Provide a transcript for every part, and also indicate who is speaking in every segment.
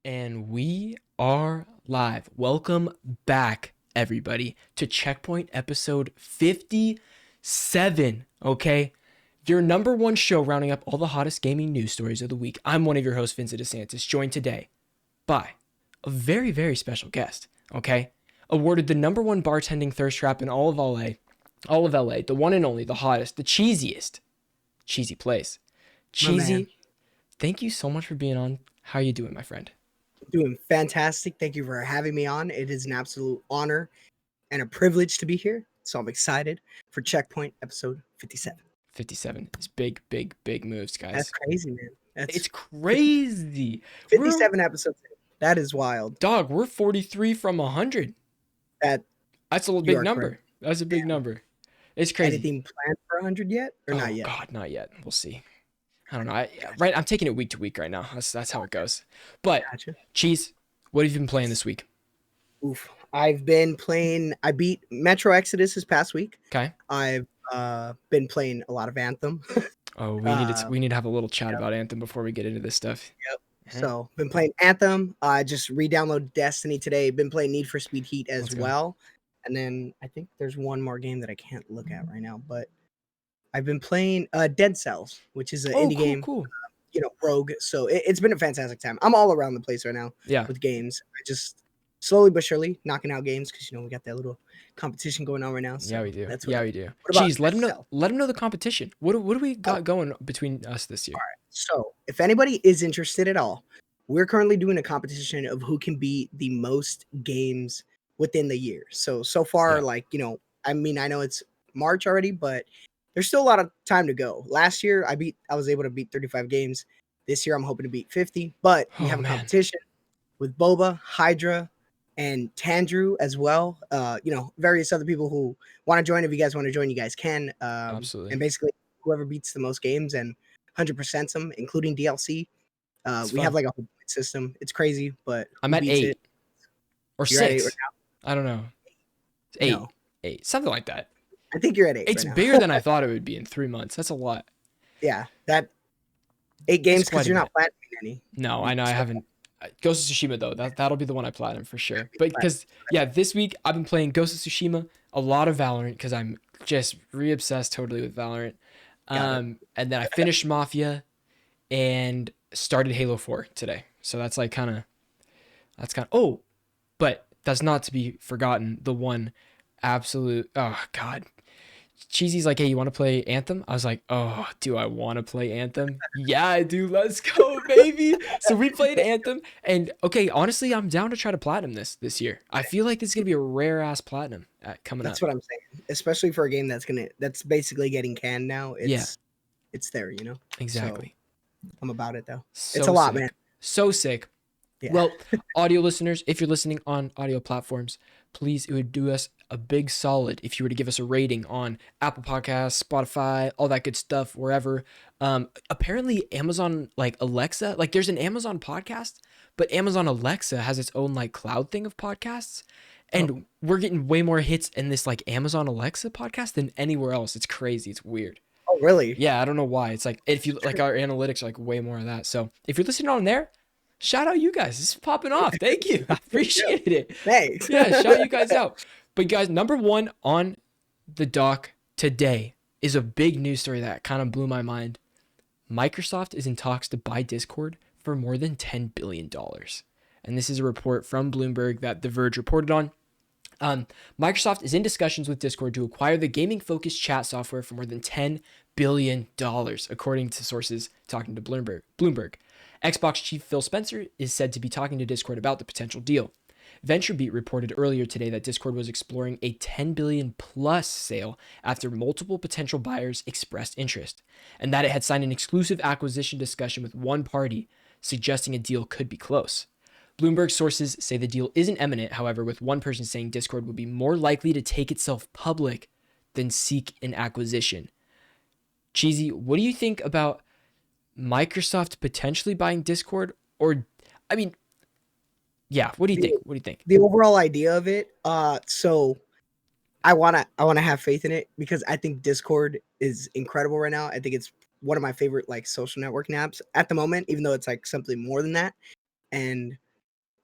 Speaker 1: And we are live. Welcome back, everybody, to Checkpoint episode 57. Okay? Your number one show rounding up all the hottest gaming news stories of the week. I'm one of your hosts, Vincent DeSantis, joined today by a very, very special guest. Okay? Awarded the number one bartending thirst trap in all of LA. All of LA. The one and only, the hottest, the cheesiest. Cheesy place. Cheesy, thank you so much for being on. How are you doing, my friend?
Speaker 2: Doing fantastic. Thank you for having me on. It is an absolute honor and a privilege to be here. So I'm excited for Checkpoint episode 57.
Speaker 1: 57. It's big, big, big moves, guys.
Speaker 2: That's crazy, man.
Speaker 1: It's crazy.
Speaker 2: 57 episodes. That is wild.
Speaker 1: Dog, we're 43 from 100. That's a big number. Correct. That's a big number. It's crazy.
Speaker 2: Anything planned for 100 yet or not yet?
Speaker 1: God, not yet. We'll see. I don't know. I'm taking it week to week right now. That's how it goes. But gotcha. Cheese, what have you been playing this week?
Speaker 2: Oof. I've been playing. I beat Metro Exodus this past week.
Speaker 1: Okay.
Speaker 2: I've been playing a lot of Anthem.
Speaker 1: Oh, we need to have a little chat about Anthem before we get into this stuff.
Speaker 2: Yep. So been playing Anthem. I just re-downloaded Destiny today. Been playing Need for Speed Heat as well. And then I think there's one more game that I can't look at right now, but I've been playing Dead Cells, which is an indie game.
Speaker 1: Cool.
Speaker 2: Rogue. So it's been a fantastic time. I'm all around the place right now with games. I just slowly but surely knocking out games because we got that little competition going on right now. So
Speaker 1: yeah, we do. We do.
Speaker 2: Jeez,
Speaker 1: let them know the competition. What do we got going between us this year?
Speaker 2: All right. So if anybody is interested at all, we're currently doing a competition of who can beat the most games within the year. So far, I know it's March already, but there's still a lot of time to go. Last year, I was able to beat 35 games. This year, I'm hoping to beat 50. But we have a competition with Boba, Hydra, and Tandrew as well. Various other people who want to join. If you guys want to join, you guys can.
Speaker 1: Absolutely.
Speaker 2: And basically, whoever beats the most games and 100% them, including DLC. We have like a whole point system. It's crazy, but
Speaker 1: I'm at 8 or 6. At 8 right now? I don't know. 8. No. 8. Something like that.
Speaker 2: I think you're at 8.
Speaker 1: It's bigger than I thought it would be in 3 months. That's a lot.
Speaker 2: Yeah, that 8 games because you're not platinum any.
Speaker 1: No, I know I haven't. Ghost of Tsushima though, that'll be the one I platinum for sure. But because this week I've been playing Ghost of Tsushima, a lot of Valorant because I'm just re-obsessed totally with Valorant. And then I finished Mafia and started Halo 4 today. So that's kind of but that's not to be forgotten. The one absolute Cheesy's like, hey, you want to play Anthem? I was like, oh, do I want to play Anthem? Yeah, I do. Let's go, baby. So we played Anthem. And okay, honestly, I'm down to try to platinum this year. I feel like this is going to be a rare ass platinum coming up.
Speaker 2: That's what I'm saying. Especially for a game that's basically getting canned now. It's there,
Speaker 1: Exactly.
Speaker 2: So, I'm about it though. It's a lot, man.
Speaker 1: So sick. Yeah. Well, audio listeners, if you're listening on audio platforms, please, it would do us a big solid if you were to give us a rating on Apple Podcasts, Spotify, all that good stuff, wherever. Apparently Amazon, Alexa, there's an Amazon podcast, but Amazon Alexa has its own cloud thing of podcasts. And we're getting way more hits in this Amazon Alexa podcast than anywhere else. It's crazy. It's weird.
Speaker 2: Oh, really?
Speaker 1: Yeah, I don't know why. It's if you our analytics are way more of that. So if you're listening on there, shout out you guys. This is popping off. Thank you. I appreciate it.
Speaker 2: Thanks.
Speaker 1: Yeah, shout you guys out. But guys, number one on the dock today is a big news story that kind of blew my mind. Microsoft is in talks to buy Discord for more than $10 billion. And this is a report from Bloomberg that The Verge reported on. Microsoft is in discussions with Discord to acquire the gaming-focused chat software for more than $10 billion, according to sources talking to Bloomberg. Xbox chief Phil Spencer is said to be talking to Discord about the potential deal. VentureBeat reported earlier today that Discord was exploring a $10 billion plus sale after multiple potential buyers expressed interest, and that it had signed an exclusive acquisition discussion with one party, suggesting a deal could be close. Bloomberg sources say the deal isn't imminent, however, with one person saying Discord would be more likely to take itself public than seek an acquisition. Cheesy, what do you think about Microsoft potentially buying Discord? What do you think?
Speaker 2: The overall idea of it, so I wanna have faith in it because I think Discord is incredible right now. I think it's one of my favorite social networking apps at the moment, even though it's something more than that. And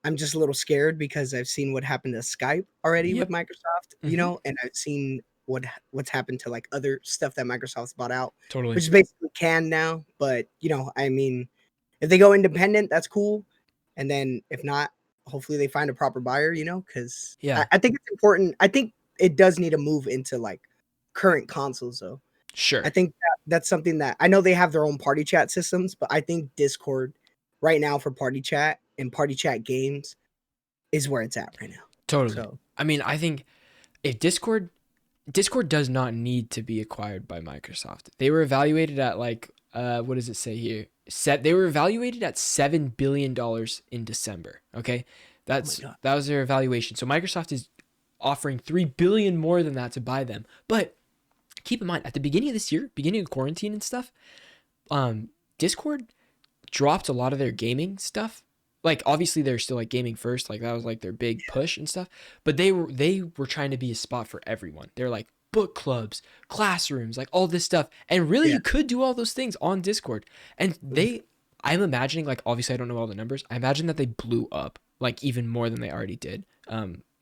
Speaker 2: I'm just a little scared because I've seen what happened to Skype already with
Speaker 1: Yep.
Speaker 2: Microsoft,
Speaker 1: Hmm.
Speaker 2: and I've seen what's happened to like other stuff that Microsoft's bought out,
Speaker 1: Totally.
Speaker 2: which is basically canned now. But I mean, if they go independent, that's cool. And then if not, hopefully they find a proper buyer, because
Speaker 1: Yeah.
Speaker 2: I think it's important. I think it does need to move into like current consoles though. I
Speaker 1: Sure.
Speaker 2: think that's something that I know they have their own party chat systems, but I think Discord right now for party chat and party chat games is where it's at right now.
Speaker 1: Totally.
Speaker 2: So
Speaker 1: I mean, I think if Discord does not need to be acquired by Microsoft. They were evaluated at like what does it say here? They were evaluated at $7 billion in December. Okay,
Speaker 2: oh my god.
Speaker 1: that was their evaluation. So Microsoft is offering $3 billion more than that to buy them. But keep in mind, at the beginning of this year, beginning of quarantine and stuff, Discord dropped a lot of their gaming stuff. Like obviously they're still like gaming first, like that was like their big push and stuff. But they were trying to be a spot for everyone. They're like book clubs, classrooms, like all this stuff. And really
Speaker 2: Yeah.
Speaker 1: you could do all those things on Discord. And I'm imagining, like obviously I don't know all the numbers. I imagine that they blew up like even more than they already did.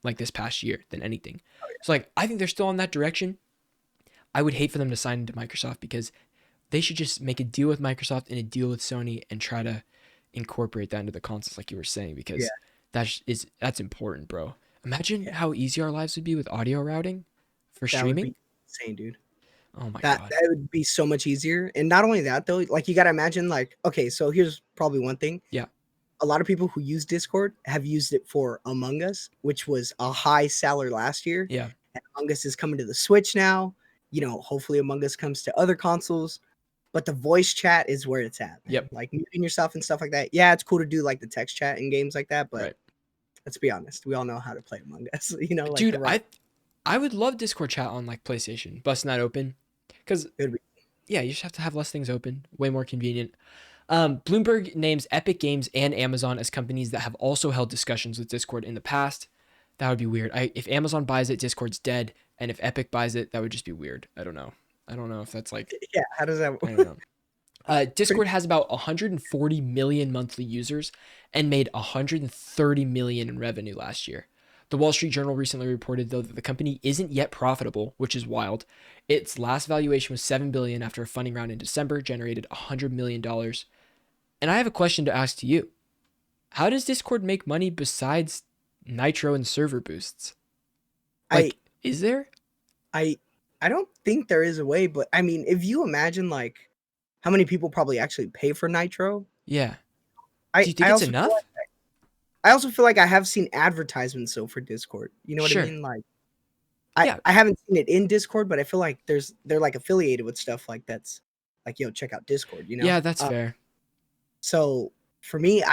Speaker 1: Like this past year than anything. So like I think they're still on that direction. I would hate for them to sign into Microsoft because they should just make a deal with Microsoft and a deal with Sony and try to incorporate that into the consoles like you were saying, because that's important, bro. Imagine how easy our lives would be with audio routing for
Speaker 2: That would
Speaker 1: streaming.
Speaker 2: be insane, dude.
Speaker 1: Oh my
Speaker 2: That
Speaker 1: god.
Speaker 2: that would be so much easier. And not only that though, like you gotta imagine like, okay, so here's probably one thing.
Speaker 1: Yeah.
Speaker 2: A lot of people who use Discord have used it for Among Us, which was a high seller last year.
Speaker 1: Yeah.
Speaker 2: And Among Us is coming to the Switch now. Hopefully Among Us comes to other consoles. But the voice chat is where it's at, man.
Speaker 1: Yep.
Speaker 2: Like muting yourself and stuff like that. Yeah, it's cool to do like the text chat in games like that, but
Speaker 1: Right.
Speaker 2: let's be honest, we all know how to play Among Us. Like
Speaker 1: Dude,
Speaker 2: the right.
Speaker 1: I would love Discord chat on like PlayStation, busting that open. Because
Speaker 2: It would be
Speaker 1: yeah, you just have to have less things open. Way more convenient. Bloomberg names Epic Games and Amazon as companies that have also held discussions with Discord in the past. That would be weird. If Amazon buys it, Discord's dead. And if Epic buys it, that would just be weird. I don't know. I don't know if that's like,
Speaker 2: yeah. How does that?
Speaker 1: I don't know. Discord has about 140 million monthly users and made 130 million in revenue last year. The Wall Street Journal recently reported, though, that the company isn't yet profitable, which is wild. Its last valuation was $7 billion after a funding round in December, generated $100 million. And I have a question to ask to you. How does Discord make money besides Nitro and server boosts? Like, is there?
Speaker 2: I don't think there is a way, but I mean, if you imagine like how many people probably actually pay for Nitro,
Speaker 1: Yeah.
Speaker 2: I
Speaker 1: Do you think
Speaker 2: I
Speaker 1: it's
Speaker 2: also feel
Speaker 1: enough?
Speaker 2: like, I also feel like I have seen advertisements though for Discord. You know what I
Speaker 1: Sure.
Speaker 2: mean? Like
Speaker 1: Yeah.
Speaker 2: I haven't seen it in Discord, but I feel like they're like affiliated with stuff like that's like, check out Discord,
Speaker 1: Yeah, that's fair.
Speaker 2: So for me,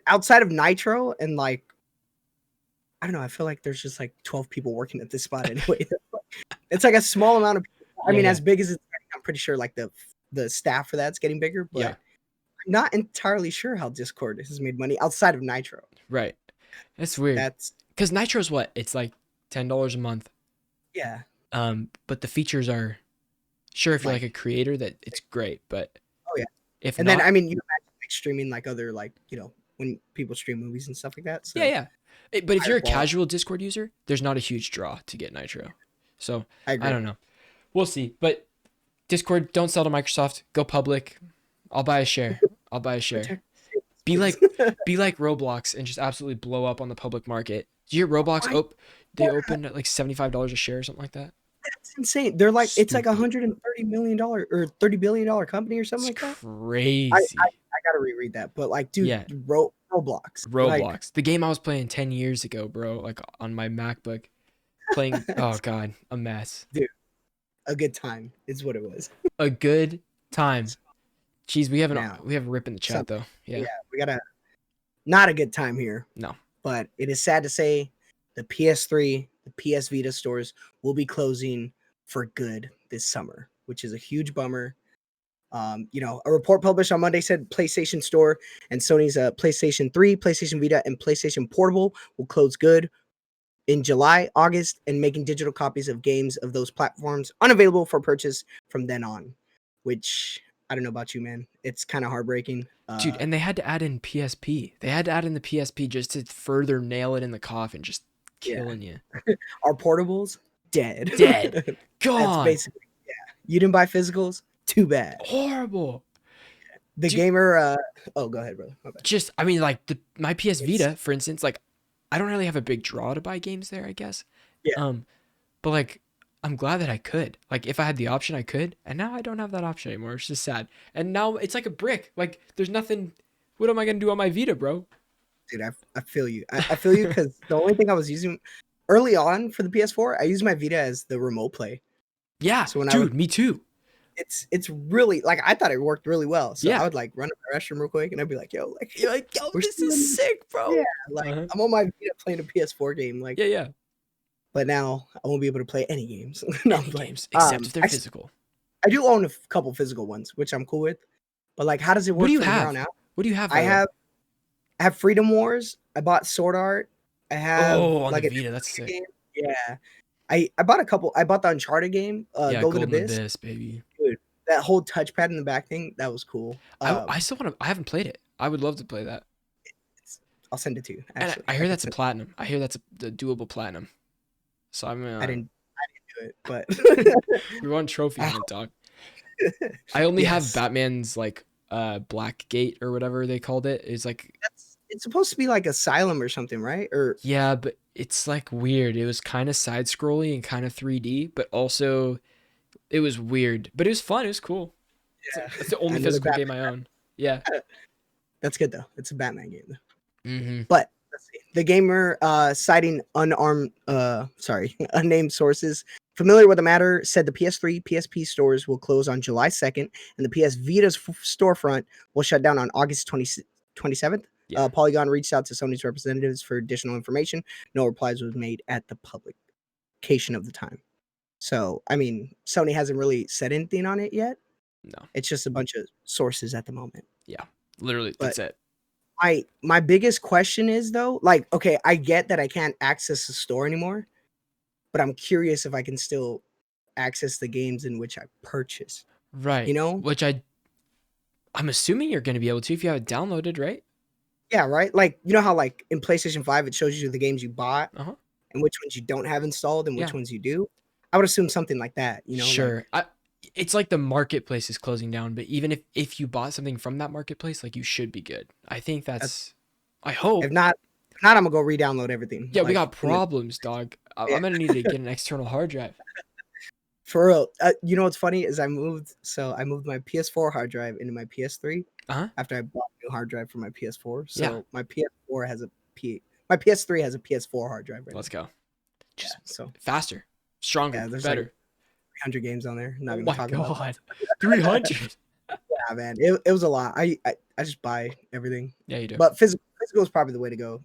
Speaker 2: outside of Nitro and like I don't know, I feel like there's just like 12 people working at this spot anyway. It's like a small amount of people. I
Speaker 1: Yeah,
Speaker 2: mean,
Speaker 1: yeah.
Speaker 2: as big as it's getting, I'm pretty sure like the staff for that's getting bigger, but
Speaker 1: Yeah.
Speaker 2: I'm not entirely sure how Discord has made money outside of Nitro.
Speaker 1: Right. That's weird.
Speaker 2: That's
Speaker 1: Because Nitro's what? It's like $10 a month.
Speaker 2: yeah.
Speaker 1: But the features are sure if you're like a
Speaker 2: Like
Speaker 1: creator that it's great, but
Speaker 2: oh yeah.
Speaker 1: if
Speaker 2: And
Speaker 1: not,
Speaker 2: then I mean you imagine like streaming like other like, when people stream movies and stuff like that. So
Speaker 1: yeah. But if
Speaker 2: higher
Speaker 1: you're a
Speaker 2: quality.
Speaker 1: casual Discord user, there's not a huge draw to get Nitro. So
Speaker 2: I agree.
Speaker 1: I don't know. We'll see. But Discord, don't sell to Microsoft. Go public. I'll buy a share. I'll buy a share.
Speaker 2: Protect-
Speaker 1: Be like Roblox and just absolutely blow up on the public market. Do you hear Roblox they opened at like $75 a share or something like that?
Speaker 2: That's insane. They're like it's like
Speaker 1: Stupid.
Speaker 2: $130 million or $30 billion company or something
Speaker 1: It's
Speaker 2: like that.
Speaker 1: crazy.
Speaker 2: I gotta reread that. But like, dude,
Speaker 1: Yeah.
Speaker 2: Roblox. Like,
Speaker 1: Roblox. The game I was playing 10 years ago, bro, like on my MacBook. Playing oh god, a mess.
Speaker 2: dude, a good time is what it was.
Speaker 1: A good time. Jeez, we have
Speaker 2: Now,
Speaker 1: a rip in the chat though. Yeah.
Speaker 2: we gotta not a good time here.
Speaker 1: No.
Speaker 2: But it is sad to say the PS3, the PS Vita stores will be closing for good this summer, which is a huge bummer. A report published on Monday said PlayStation Store and Sony's PlayStation 3, PlayStation Vita, and PlayStation Portable will close good in July, August, and making digital copies of games of those platforms unavailable for purchase from then on, which I don't know about you, man. It's kind of heartbreaking.
Speaker 1: Dude, and they had to add in PSP. They had to add in the PSP just to further nail it in the coffin, just
Speaker 2: Yeah,
Speaker 1: killing you.
Speaker 2: our portables dead.
Speaker 1: Dead.
Speaker 2: That's
Speaker 1: Gone.
Speaker 2: basically you didn't buy physicals. Too bad.
Speaker 1: Horrible.
Speaker 2: The
Speaker 1: Dude,
Speaker 2: gamer. Oh, go ahead, brother. My bad.
Speaker 1: just, I mean, like my PS
Speaker 2: It's
Speaker 1: Vita, for instance, like I don't really have a big draw to buy games there, I guess.
Speaker 2: yeah,
Speaker 1: But like I'm glad that I could. Like if I had the option, I could. And now I don't have that option anymore. It's just sad. And now it's like a brick. Like there's nothing. What am I gonna do on my Vita, bro?
Speaker 2: dude. I feel you. I feel you because the only thing I was using early on for the PS4, I used my Vita as the remote play.
Speaker 1: Yeah,
Speaker 2: So when I would,
Speaker 1: dude, me too.
Speaker 2: it's really like I thought it worked really well. So I
Speaker 1: Yeah.
Speaker 2: would like run to the restroom real quick, and I'd be like, "Yo, like
Speaker 1: You're like, yo,
Speaker 2: we're
Speaker 1: this
Speaker 2: still in
Speaker 1: is sick, bro.
Speaker 2: yeah, like
Speaker 1: Uh-huh.
Speaker 2: I'm on my Vita playing a PS4 game, like."
Speaker 1: Yeah, yeah.
Speaker 2: But now I won't be able to play any games. No, I'm
Speaker 1: Any
Speaker 2: playing.
Speaker 1: games except if they're physical.
Speaker 2: I do own a couple physical ones, which I'm cool with. But like, how does it
Speaker 1: What do
Speaker 2: work
Speaker 1: you
Speaker 2: from here
Speaker 1: have?
Speaker 2: on out?
Speaker 1: What do you have?
Speaker 2: I
Speaker 1: By the way?
Speaker 2: have Freedom Wars. I bought Sword Art. I have
Speaker 1: Oh, on
Speaker 2: like
Speaker 1: the
Speaker 2: a
Speaker 1: Vita, that's sick.
Speaker 2: game. Yeah. I bought a couple. I bought the Uncharted game,
Speaker 1: Yeah,
Speaker 2: Golden
Speaker 1: Golden
Speaker 2: Abyss.
Speaker 1: Abyss, baby.
Speaker 2: Dude, that whole touchpad in the back thing, that was cool.
Speaker 1: I still want to. I haven't played it. I would love to play that.
Speaker 2: I'll send it to you.
Speaker 1: And
Speaker 2: Actually,
Speaker 1: I
Speaker 2: I
Speaker 1: hear
Speaker 2: can
Speaker 1: that's a
Speaker 2: send-
Speaker 1: platinum. I hear that's the doable platinum. So I'm
Speaker 2: I didn't do it, but
Speaker 1: we won trophy on
Speaker 2: Ow.
Speaker 1: it, dog. I only have
Speaker 2: Yes,
Speaker 1: Batman's like Black Gate or whatever they called it. It's like
Speaker 2: it's supposed to be like Asylum or something, right? Or
Speaker 1: yeah, but it's like weird. It was kind of side scrolly and kind of 3D, but also it was weird. But it was fun. It was cool.
Speaker 2: yeah,
Speaker 1: It's the only
Speaker 2: another
Speaker 1: physical
Speaker 2: Batman.
Speaker 1: game I own. Yeah.
Speaker 2: That's good though. It's a Batman game though.
Speaker 1: Mm-hmm.
Speaker 2: But let's see. The gamer citing unnamed sources familiar with the matter said the PS3, PSP stores will close on July 2nd and the PS Vita's storefront will shut down on August 27th.
Speaker 1: Yeah.
Speaker 2: Polygon reached out to Sony's representatives for additional information. No replies was made at the publication of the time. So, I mean, Sony hasn't really said anything on it yet.
Speaker 1: No.
Speaker 2: It's just a bunch of sources at the moment.
Speaker 1: Yeah. Literally,
Speaker 2: But
Speaker 1: that's it.
Speaker 2: my biggest question is though, like, okay, I get that I can't access the store anymore, but I'm curious if I can still access the games in which I purchased.
Speaker 1: Right.
Speaker 2: You know?
Speaker 1: Which I'm assuming you're going to be able to if you have it downloaded, right?
Speaker 2: Yeah, right? Like, you know how like in PlayStation 5 it shows you the games you bought
Speaker 1: Uh-huh.
Speaker 2: and which ones you don't have installed and which
Speaker 1: Yeah.
Speaker 2: ones you do? I would assume something like that, you know?
Speaker 1: Sure. It's like the marketplace is closing down, but even if you bought something from that marketplace, like you should be good. I think that's I hope.
Speaker 2: If not, I'm gonna go re-download everything.
Speaker 1: Yeah, we
Speaker 2: like,
Speaker 1: got problems, dog.
Speaker 2: Yeah.
Speaker 1: I'm gonna need to get an external hard drive.
Speaker 2: For real. You know what's funny is I moved my PS4 hard drive into my PS3
Speaker 1: Uh-huh.
Speaker 2: after I bought a new hard drive for my PS4. So
Speaker 1: Yeah.
Speaker 2: my PS4 has my PS3 has a PS4 hard drive right
Speaker 1: Let's go. Just
Speaker 2: now. So
Speaker 1: faster, stronger,
Speaker 2: yeah, there's
Speaker 1: better.
Speaker 2: like 300 games on there. Not
Speaker 1: Oh
Speaker 2: gonna
Speaker 1: my
Speaker 2: talk about
Speaker 1: god. 300.
Speaker 2: yeah, man. It was a lot. I just buy everything.
Speaker 1: Yeah, you do.
Speaker 2: But physical is probably the way to go.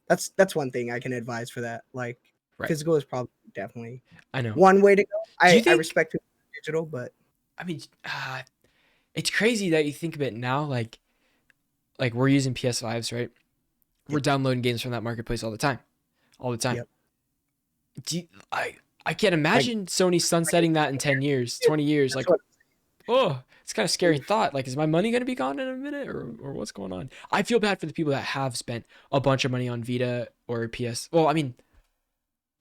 Speaker 2: That's one thing I can advise for that. Like
Speaker 1: Right.
Speaker 2: physical is probably definitely
Speaker 1: I know.
Speaker 2: one way to go.
Speaker 1: Do you
Speaker 2: I
Speaker 1: think-
Speaker 2: respect digital, but
Speaker 1: I mean, it's crazy that you think of it now. Like we're using PS5s, right? We're downloading games from that marketplace all the time,
Speaker 2: Yep.
Speaker 1: I can't imagine Sony sunsetting that in 10 years, 20 years. Like,
Speaker 2: That's
Speaker 1: oh, it's kind of scary thought. Like, is my money going to be gone in a minute or what's going on? I feel bad for the people that have spent a bunch of money on Vita or PS. Well, I mean,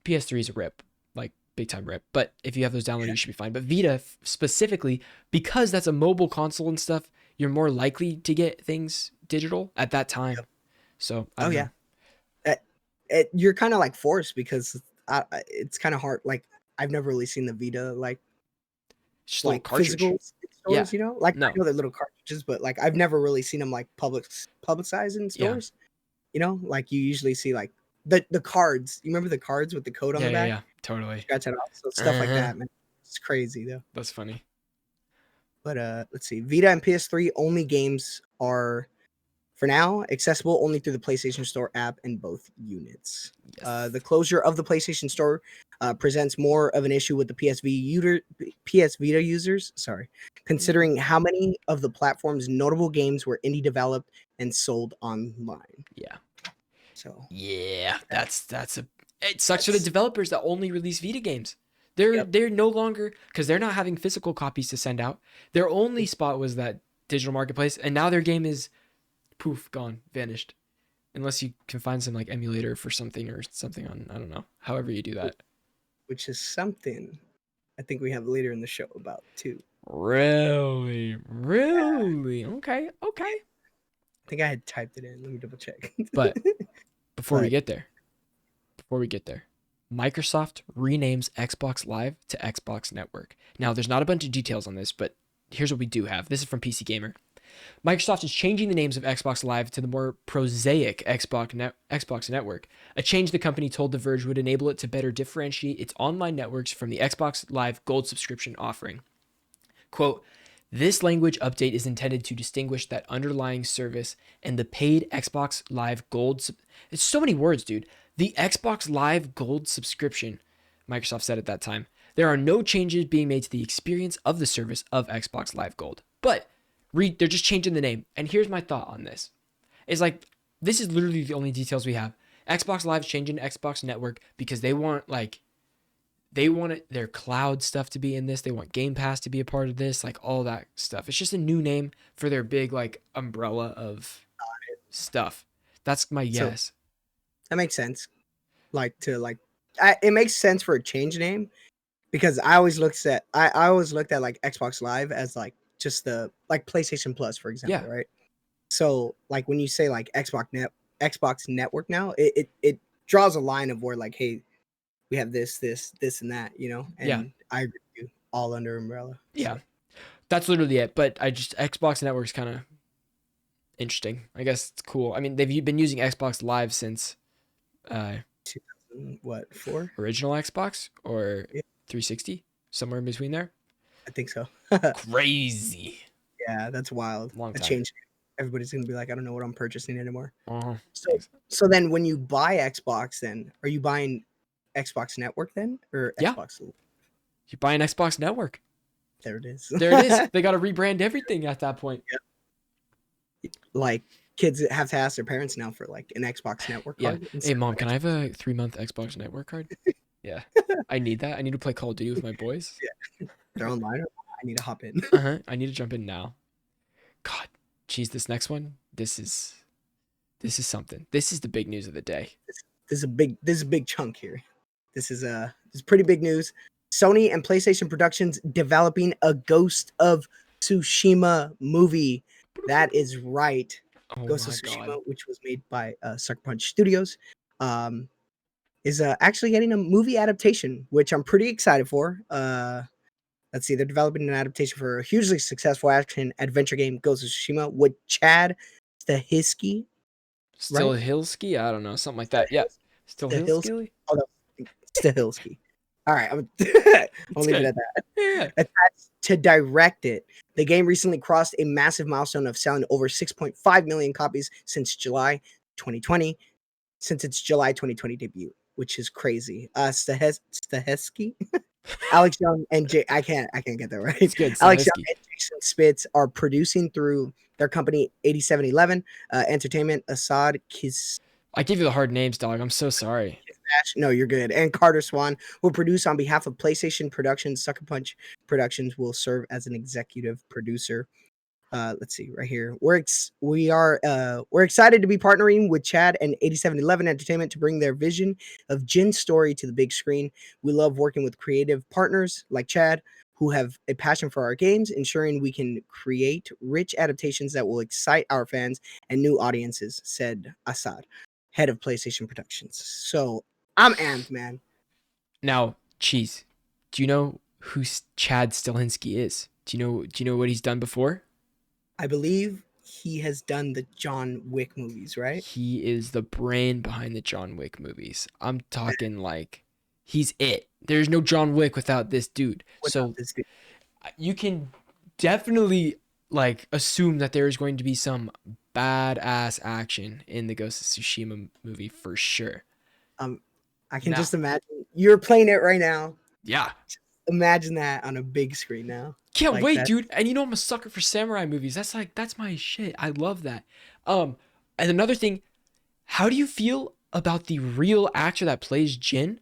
Speaker 1: PS3 is a rip, like big time rip. But if you have those downloaded, you should be fine. But Vita specifically, because that's a mobile console and stuff, you're more likely to get things digital at that time.
Speaker 2: Yep.
Speaker 1: So, I
Speaker 2: oh
Speaker 1: don't
Speaker 2: yeah,
Speaker 1: know.
Speaker 2: you're kind of like forced because it's kind of hard. Like I've never really seen the Vita like
Speaker 1: Just a little
Speaker 2: like
Speaker 1: cartridge.
Speaker 2: physical stores, you know, like
Speaker 1: No.
Speaker 2: I know they're little cartridges, but like I've never really seen them like publicized in
Speaker 1: Yeah.
Speaker 2: stores. You know, like you usually see like the cards. You remember the cards with the code on
Speaker 1: Yeah,
Speaker 2: the
Speaker 1: yeah,
Speaker 2: back?
Speaker 1: yeah, totally.
Speaker 2: Scratch it off. So stuff like
Speaker 1: Uh-huh.
Speaker 2: that, man. It's crazy though.
Speaker 1: That's funny.
Speaker 2: But let's see. Vita and PS3 only games are for now accessible only through the PlayStation Store app in both units.
Speaker 1: Yes.
Speaker 2: The closure of the PlayStation Store presents more of an issue with the PS Vita users. Sorry, considering how many of the platform's notable games were indie developed and sold online.
Speaker 1: Yeah.
Speaker 2: So
Speaker 1: Yeah, that's it sucks for the developers that only release Vita games. They're no longer, because they're not having physical copies to send out. Their only spot was that digital marketplace, and now their game is poof, gone, vanished. Unless you can find some like emulator for something or something on, I don't know, however you do that.
Speaker 2: Which is something I think we have later in the show about too.
Speaker 1: Really? Okay.
Speaker 2: I think I had typed it in. Let me double check.
Speaker 1: But before we get there, Microsoft renames Xbox Live to Xbox Network. Now, there's not a bunch of details on this, but here's what we do have. This is from PC Gamer. Microsoft is changing the names of Xbox Live to the more prosaic Xbox Network, a change the company told The Verge would enable it to better differentiate its online networks from the Xbox Live Gold subscription offering. Quote, this language update is intended to distinguish that underlying service and the paid Xbox Live Gold. It's so many words, dude. The Xbox Live Gold subscription, Microsoft said at that time. There are no changes being made to the experience of the service of Xbox Live Gold. But they're just changing the name. And here's my thought on this. It's like, this is literally the only details we have. Xbox Live's changing to Xbox Network because they want their cloud stuff to be in this. They want Game Pass to be a part of this, like all that stuff. It's just a new name for their big like umbrella of stuff. That's my guess.
Speaker 2: So, that makes sense. It makes sense for a change name because I always looked at like Xbox Live as like just the like PlayStation Plus, for example, right? So like when you say like Xbox Network now, it draws a line of where like, hey, we have this, and that, you know? And I agree with you, all under umbrella.
Speaker 1: Yeah. So. That's literally it. But Xbox Network's kind of interesting. I guess it's cool. I mean, they've been using Xbox Live since
Speaker 2: 4?
Speaker 1: Original Xbox or 360? Somewhere in between there?
Speaker 2: I think so.
Speaker 1: Crazy.
Speaker 2: Yeah, that's wild.
Speaker 1: Long time.
Speaker 2: Change. Everybody's gonna be like, I don't know what I'm purchasing anymore.
Speaker 1: Uh-huh.
Speaker 2: So then when you buy Xbox, then are you buying Xbox Network then, or Xbox?
Speaker 1: You buy an Xbox Network.
Speaker 2: There it is.
Speaker 1: There it is. They got to rebrand everything at that point.
Speaker 2: Yep. Like kids have to ask their parents now for like an Xbox Network card.
Speaker 1: Hey mom, can I have a 3-month Xbox Network card? Yeah. I need that. I need to play Call of Duty with my boys.
Speaker 2: Yeah. They're online. I need to hop in.
Speaker 1: I need to jump in now. God, geez, this next one. This is something. This is the big news of the day.
Speaker 2: This is a big chunk here. This is pretty big news. Sony and PlayStation Productions developing a Ghost of Tsushima movie. That is right. Ghost of Tsushima, which was made by Sucker Punch Studios, is actually getting a movie adaptation, which I'm pretty excited for. Let's see, they're developing an adaptation for a hugely successful action adventure game, Ghost of Tsushima, with Chad Stahelski.
Speaker 1: Stahelski? I don't know, something like that. Yeah, Stahelski.
Speaker 2: Oh, no. Stahelski. All right, I'll leave it at that.
Speaker 1: Yeah.
Speaker 2: Attached to direct it. The game recently crossed a massive milestone of selling over 6.5 million copies since its July 2020 debut, which is crazy. Stahelski, Alex Young and I can't get that right.
Speaker 1: It's good.
Speaker 2: Alex Young and Jason Spitz are producing through their company 8711 Entertainment. Assad Kiss.
Speaker 1: I give you the hard names, dog. I'm so sorry.
Speaker 2: No, you're good. And Carter Swan will produce on behalf of PlayStation Productions. Sucker Punch Productions will serve as an executive producer. Let's see right here. We're excited to be partnering with Chad and 8711 Entertainment to bring their vision of Jin's story to the big screen. We love working with creative partners like Chad, who have a passion for our games, ensuring we can create rich adaptations that will excite our fans and new audiences, said Assad, head of PlayStation Productions. So I'm amped, man.
Speaker 1: Now, Cheese, do you know who Chad Stahelski is? Do you know what he's done before?
Speaker 2: I believe he has done the John Wick movies, right?
Speaker 1: He is the brain behind the John Wick movies. I'm talking like he's it. There's no John Wick without this dude. You can definitely like assume that there is going to be some badass action in the Ghost of Tsushima movie for sure.
Speaker 2: I can just imagine you're playing it right now.
Speaker 1: Yeah.
Speaker 2: Imagine that on a big screen now.
Speaker 1: Can't wait, dude. And you know I'm a sucker for samurai movies. That's my shit. I love that. And another thing, how do you feel about the real actor that plays Jin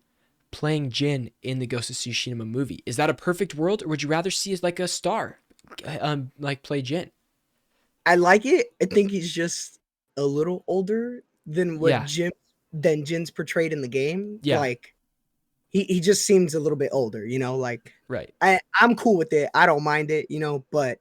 Speaker 1: playing Jin in the Ghost of Tsushima movie. Is that a perfect world, or would you rather see as like a star, like play Jin?
Speaker 2: I like it. I think he's just a little older than what
Speaker 1: Yeah,
Speaker 2: Jin's portrayed in the game.
Speaker 1: yeah,
Speaker 2: Like he just seems a little bit older, you know, like
Speaker 1: right.
Speaker 2: I'm cool with it. I don't mind it, you know, but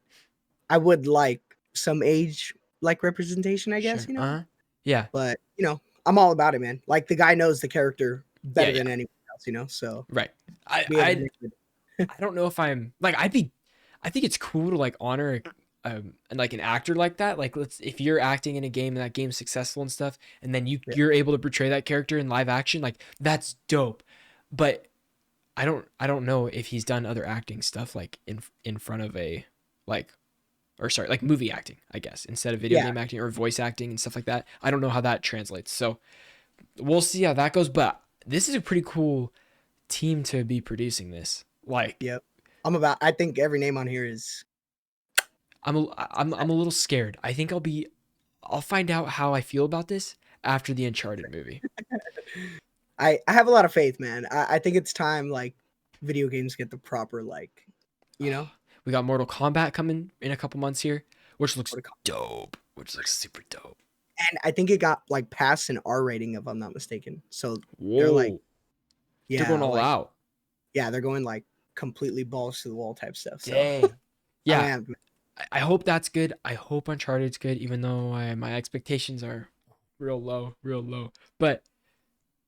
Speaker 2: I would like some age like representation, I guess,
Speaker 1: Sure.
Speaker 2: you know.
Speaker 1: Yeah,
Speaker 2: But, you know, I'm all about it, man. Like the guy knows the character
Speaker 1: yeah,
Speaker 2: better
Speaker 1: yeah.
Speaker 2: than anyone else, you know. So
Speaker 1: Right. I
Speaker 2: be able to
Speaker 1: I
Speaker 2: make it.
Speaker 1: I don't know if I'm like I think it's cool to like honor and like an actor like that. Like if you're acting in a game and that game's successful and stuff, and then
Speaker 2: Yeah.
Speaker 1: you're able to portray that character in live action, like that's dope. But I don't know if he's done other acting stuff like in front of a like or sorry, like movie acting, I guess, instead of video
Speaker 2: Yeah.
Speaker 1: game acting or voice acting and stuff like that. I don't know how that translates. So we'll see how that goes. But this is a pretty cool team to be producing this. Like
Speaker 2: Yep. I think every name on here is
Speaker 1: I'm a little scared. I think I'll find out how I feel about this after the Uncharted movie.
Speaker 2: I have a lot of faith, man. I think it's time like video games get the proper like, you know,
Speaker 1: We got Mortal Kombat coming in a couple months here, which looks
Speaker 2: protocol.
Speaker 1: dope. Which looks super dope.
Speaker 2: And I think it got like past an R rating if I'm not mistaken. So they're like,
Speaker 1: Whoa. They're
Speaker 2: yeah,
Speaker 1: going all
Speaker 2: like
Speaker 1: out.
Speaker 2: yeah, they're going like completely balls to the wall type stuff. So
Speaker 1: Dang. Yeah.
Speaker 2: I am.
Speaker 1: I hope that's good. I hope Uncharted's good, even though my expectations are real low, real low. But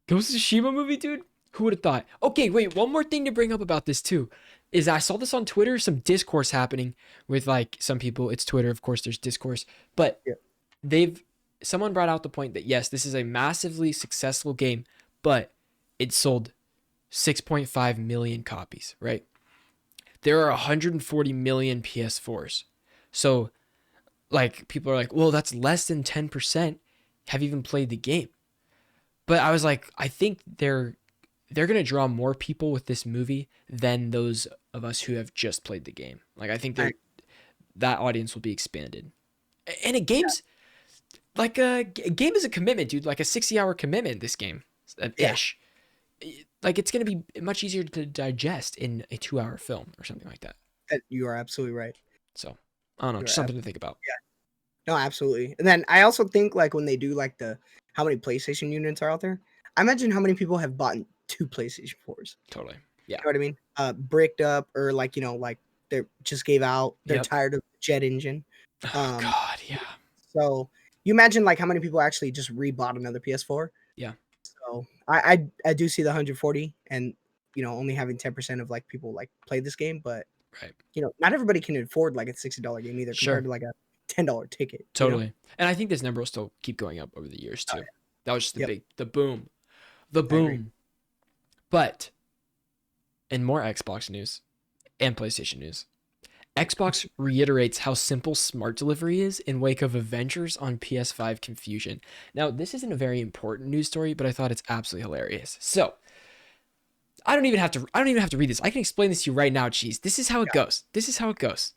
Speaker 1: Ghost of Tsushima movie, dude? Who would have thought? Okay, wait, one more thing to bring up about this too is I saw this on Twitter, some discourse happening with like some people. It's Twitter, of course, there's discourse, but
Speaker 2: Yeah.
Speaker 1: someone brought out the point that yes, this is a massively successful game, but it sold 6.5 million copies, right? There are 140 million PS4s. So like people are like, well, that's less than 10% have even played the game. But I was like, I think they're gonna draw more people with this movie than those of us who have just played the game. Like I think that audience will be expanded. And a game's like a game is a commitment, dude. Like a 60-hour commitment. This game, ish. Like it's gonna be much easier to digest in a 2-hour film or something like that.
Speaker 2: You are absolutely right.
Speaker 1: So I don't know, just something to think about.
Speaker 2: No, absolutely. And then I also think like when they do like how many PlayStation units are out there, I imagine how many people have bought 2 PlayStation 4s.
Speaker 1: Totally. Yeah.
Speaker 2: You know what I mean? Bricked up or like, you know, like they just gave out. They're
Speaker 1: Yep.
Speaker 2: tired of the jet engine.
Speaker 1: Oh God, yeah.
Speaker 2: So you imagine like how many people actually just rebought another PS4.
Speaker 1: Yeah.
Speaker 2: So I do see the 140 and you know only having 10% of like people like play this game, but
Speaker 1: Right.
Speaker 2: you know not everybody can afford like a $60 game either
Speaker 1: Sure.
Speaker 2: compared to like a $10 ticket.
Speaker 1: Totally.
Speaker 2: You know?
Speaker 1: And I think this number will still keep going up over the years too.
Speaker 2: Oh, yeah.
Speaker 1: That was just the
Speaker 2: Yep.
Speaker 1: the boom. The
Speaker 2: agree.
Speaker 1: boom. But in more Xbox news and PlayStation news, Xbox reiterates how simple smart delivery is in wake of Avengers on PS5 confusion. Now, this isn't a very important news story, but I thought it's absolutely hilarious. So, I don't even have to read this. I can explain this to you right now, Cheese. This is how it goes. This is how it goes.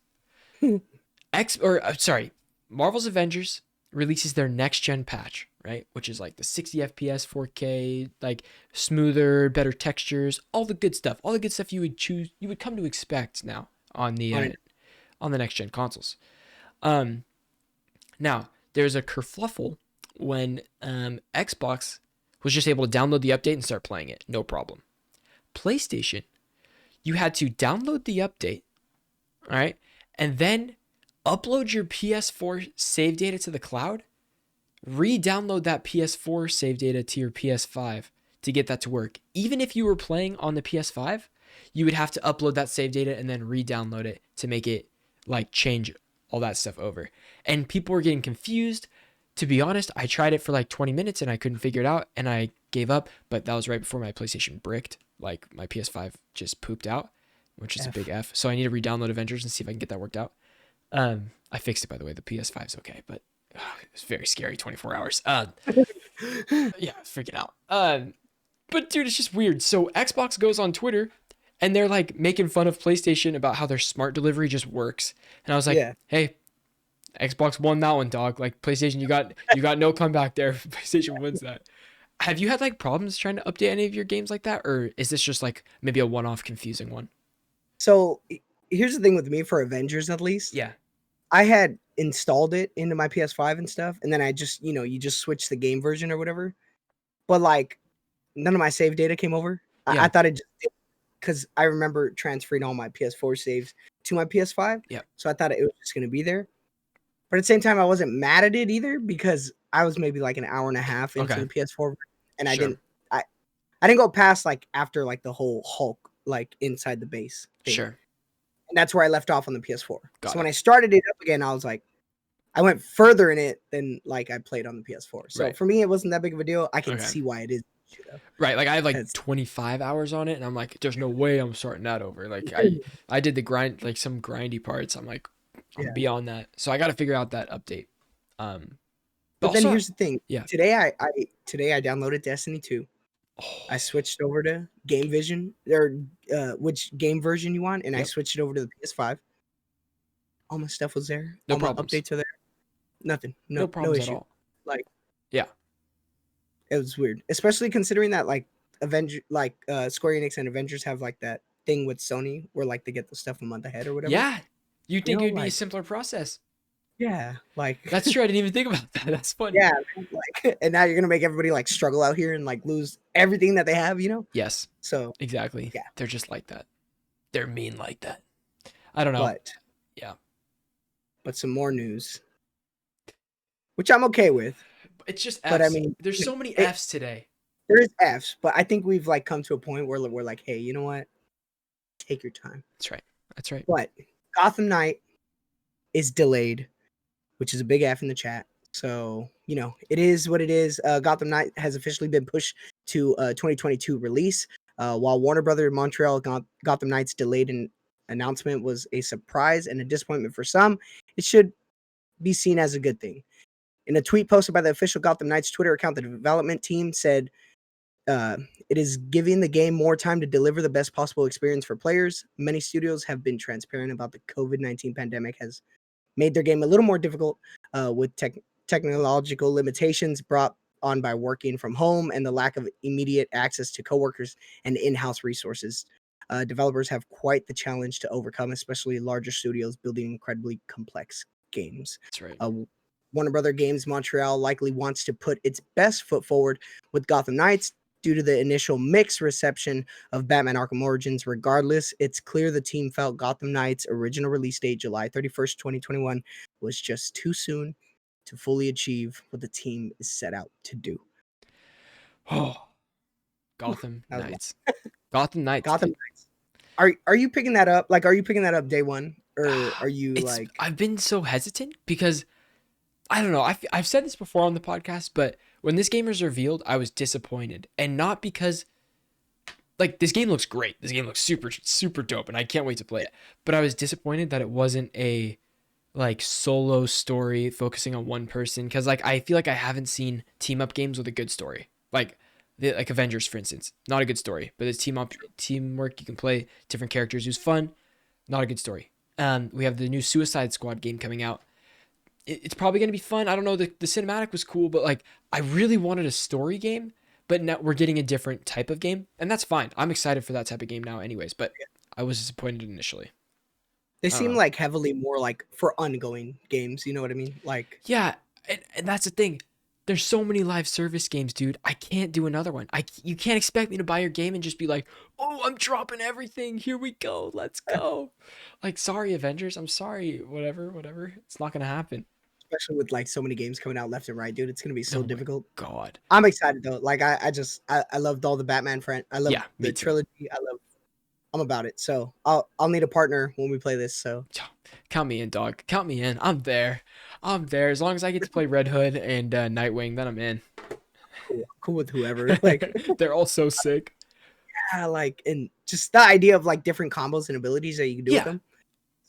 Speaker 1: Marvel's Avengers releases their next gen patch, right? Which is like the 60 FPS, 4K, like smoother, better textures, all the good stuff. All the good stuff you would come to expect now on the next gen consoles. Now there's a kerfluffle when Xbox was just able to download the update and start playing it, no problem. PlayStation, you had to download the update, all right, and then upload your PS4 save data to the cloud, re-download that PS4 save data to your PS5 to get that to work. Even if you were playing on the PS5, you would have to upload that save data and then re-download it to make it like change all that stuff over. And people were getting confused. To be honest, I tried it for like 20 minutes and I couldn't figure it out and I gave up, but that was right before my PlayStation bricked. Like my PS5 just pooped out, which is a big F. So I need to re-download Avengers and see if I can get that worked out. I fixed it, by the way. The PS5 is okay, but it's very scary. 24 hours. Yeah, freaking out. But dude, it's just weird. So Xbox goes on Twitter and they're like making fun of PlayStation about how their smart delivery just works. And I was like, hey, Xbox won that one, dog. Like PlayStation, you got no comeback there. PlayStation wins that. Have you had like problems trying to update any of your games like that, or is this just like maybe a one-off confusing one?
Speaker 2: So here's the thing with me for Avengers, at least.
Speaker 1: Yeah.
Speaker 2: I had installed it into my PS5 and stuff, and then I just, you just switch the game version or whatever. But like, none of my save data came over. I
Speaker 1: Yeah.
Speaker 2: thought it just because I remember transferring all my PS4 saves to my PS5.
Speaker 1: Yeah.
Speaker 2: So I thought it was just going to be there. But at the same time, I wasn't mad at it either because I was maybe like an hour and a half into
Speaker 1: Okay.
Speaker 2: the PS4, and I
Speaker 1: Sure.
Speaker 2: didn't go past like after like the whole Hulk like inside the base thing.
Speaker 1: Sure.
Speaker 2: And that's where I left off on the PS4.
Speaker 1: Got
Speaker 2: So when
Speaker 1: it.
Speaker 2: I started it up again, I was like, I went further in it than like I played on the PS4. So
Speaker 1: Right.
Speaker 2: for me, it wasn't that big of a deal. I can
Speaker 1: Okay.
Speaker 2: see why it is.
Speaker 1: Right. Like I have like
Speaker 2: Because
Speaker 1: 25 hours on it, and I'm like, there's no way I'm starting that over. Like I did the grind, like some grindy parts. I'm like, I'm
Speaker 2: Yeah.
Speaker 1: beyond that. So I got to figure out that update.
Speaker 2: But then
Speaker 1: also,
Speaker 2: here's the thing.
Speaker 1: yeah.
Speaker 2: Today I downloaded Destiny 2. I
Speaker 1: Oh,
Speaker 2: switched over to Game Vision or which game version you want, and I
Speaker 1: yep.
Speaker 2: switched it over to the PS5. All my stuff was there.
Speaker 1: No
Speaker 2: All my
Speaker 1: problems.
Speaker 2: updates are there. Nothing.
Speaker 1: No
Speaker 2: No
Speaker 1: problems at
Speaker 2: issue.
Speaker 1: all.
Speaker 2: Like
Speaker 1: Yeah.
Speaker 2: it was weird, especially considering that like Square Enix and Avengers have like that thing with Sony where like they get the stuff a month ahead or whatever.
Speaker 1: Yeah. You'd think it would be a
Speaker 2: Like
Speaker 1: simpler process.
Speaker 2: yeah, like
Speaker 1: That's true. I didn't even think about that. That's funny.
Speaker 2: yeah, man, like and now you're gonna make everybody like struggle out here and like lose everything that they have.
Speaker 1: Yes.
Speaker 2: So
Speaker 1: Exactly.
Speaker 2: yeah,
Speaker 1: They're just like that. They're mean like that. I don't know.
Speaker 2: but
Speaker 1: Yeah.
Speaker 2: some more news, which I'm okay with.
Speaker 1: It's just
Speaker 2: But I
Speaker 1: F's.
Speaker 2: mean,
Speaker 1: There's so many
Speaker 2: it,
Speaker 1: F's today.
Speaker 2: there is F's, but I think we've like come to a point where we're like, hey, you know what? Take your time.
Speaker 1: That's right. That's right.
Speaker 2: But Gotham Knight is delayed, which is a big F in the chat. So, it is what it is. Gotham Knight has officially been pushed to 2022 release. While Warner Brothers Montreal Gotham Knight's delayed announcement was a surprise and a disappointment for some, it should be seen as a good thing. In a tweet posted by the official Gotham Knights Twitter account, the development team said, it is giving the game more time to deliver the best possible experience for players. Many studios have been transparent about the COVID-19 pandemic has made their game a little more difficult with technological limitations brought on by working from home and the lack of immediate access to coworkers and in-house resources. Developers have quite the challenge to overcome, especially larger studios building incredibly complex games.
Speaker 1: That's right.
Speaker 2: Warner Brothers Games Montreal likely wants to put its best foot forward with Gotham Knights due to the initial mixed reception of Batman Arkham Origins. Regardless, it's clear the team felt Gotham Knights' original release date, July 31st, 2021, was just too soon to fully achieve what the team is set out to do.
Speaker 1: Oh, Gotham Knights. Gotham Knights.
Speaker 2: Gotham Knights. Are you picking that up? Like, are you picking that up day one? Or are you like...
Speaker 1: I've been so hesitant because I don't know. I've said this before on the podcast, but when this game was revealed, I was disappointed. And not because, like, this game looks great. This game looks super, super dope, and I can't wait to play it. But I was disappointed that it wasn't a, like, solo story focusing on one person. Because, like, I feel like I haven't seen team-up games with a good story. Like Avengers, for instance. Not a good story. But it's teamwork. You can play different characters. It was fun. Not a good story. We have the new Suicide Squad game coming out. It's probably going to be fun. I don't know. The cinematic was cool, but like I really wanted a story game, but now we're getting a different type of game, and that's fine. I'm excited for that type of game now anyways, but I was disappointed initially.
Speaker 2: They seem like heavily more like for ongoing games. You know what I mean? Like,
Speaker 1: yeah. And that's the thing. There's so many live service games, dude. I can't do another one. You can't expect me to buy your game and just be like, oh, I'm dropping everything. Here we go. Let's go. Like, sorry, Avengers. I'm sorry. Whatever. It's not going to happen.
Speaker 2: Especially with like so many games coming out left and right, dude. It's going to be so difficult.
Speaker 1: God.
Speaker 2: I'm excited though. Like I loved all the Batman friend. I love the trilogy. I'm about it. So I'll need a partner when we play this. So
Speaker 1: count me in, dog. Count me in. I'm there. As long as I get to play Red Hood and Nightwing, then I'm in.
Speaker 2: Cool with whoever. Like
Speaker 1: they're all so sick.
Speaker 2: Yeah, like and just the idea of like different combos and abilities that you can do with them.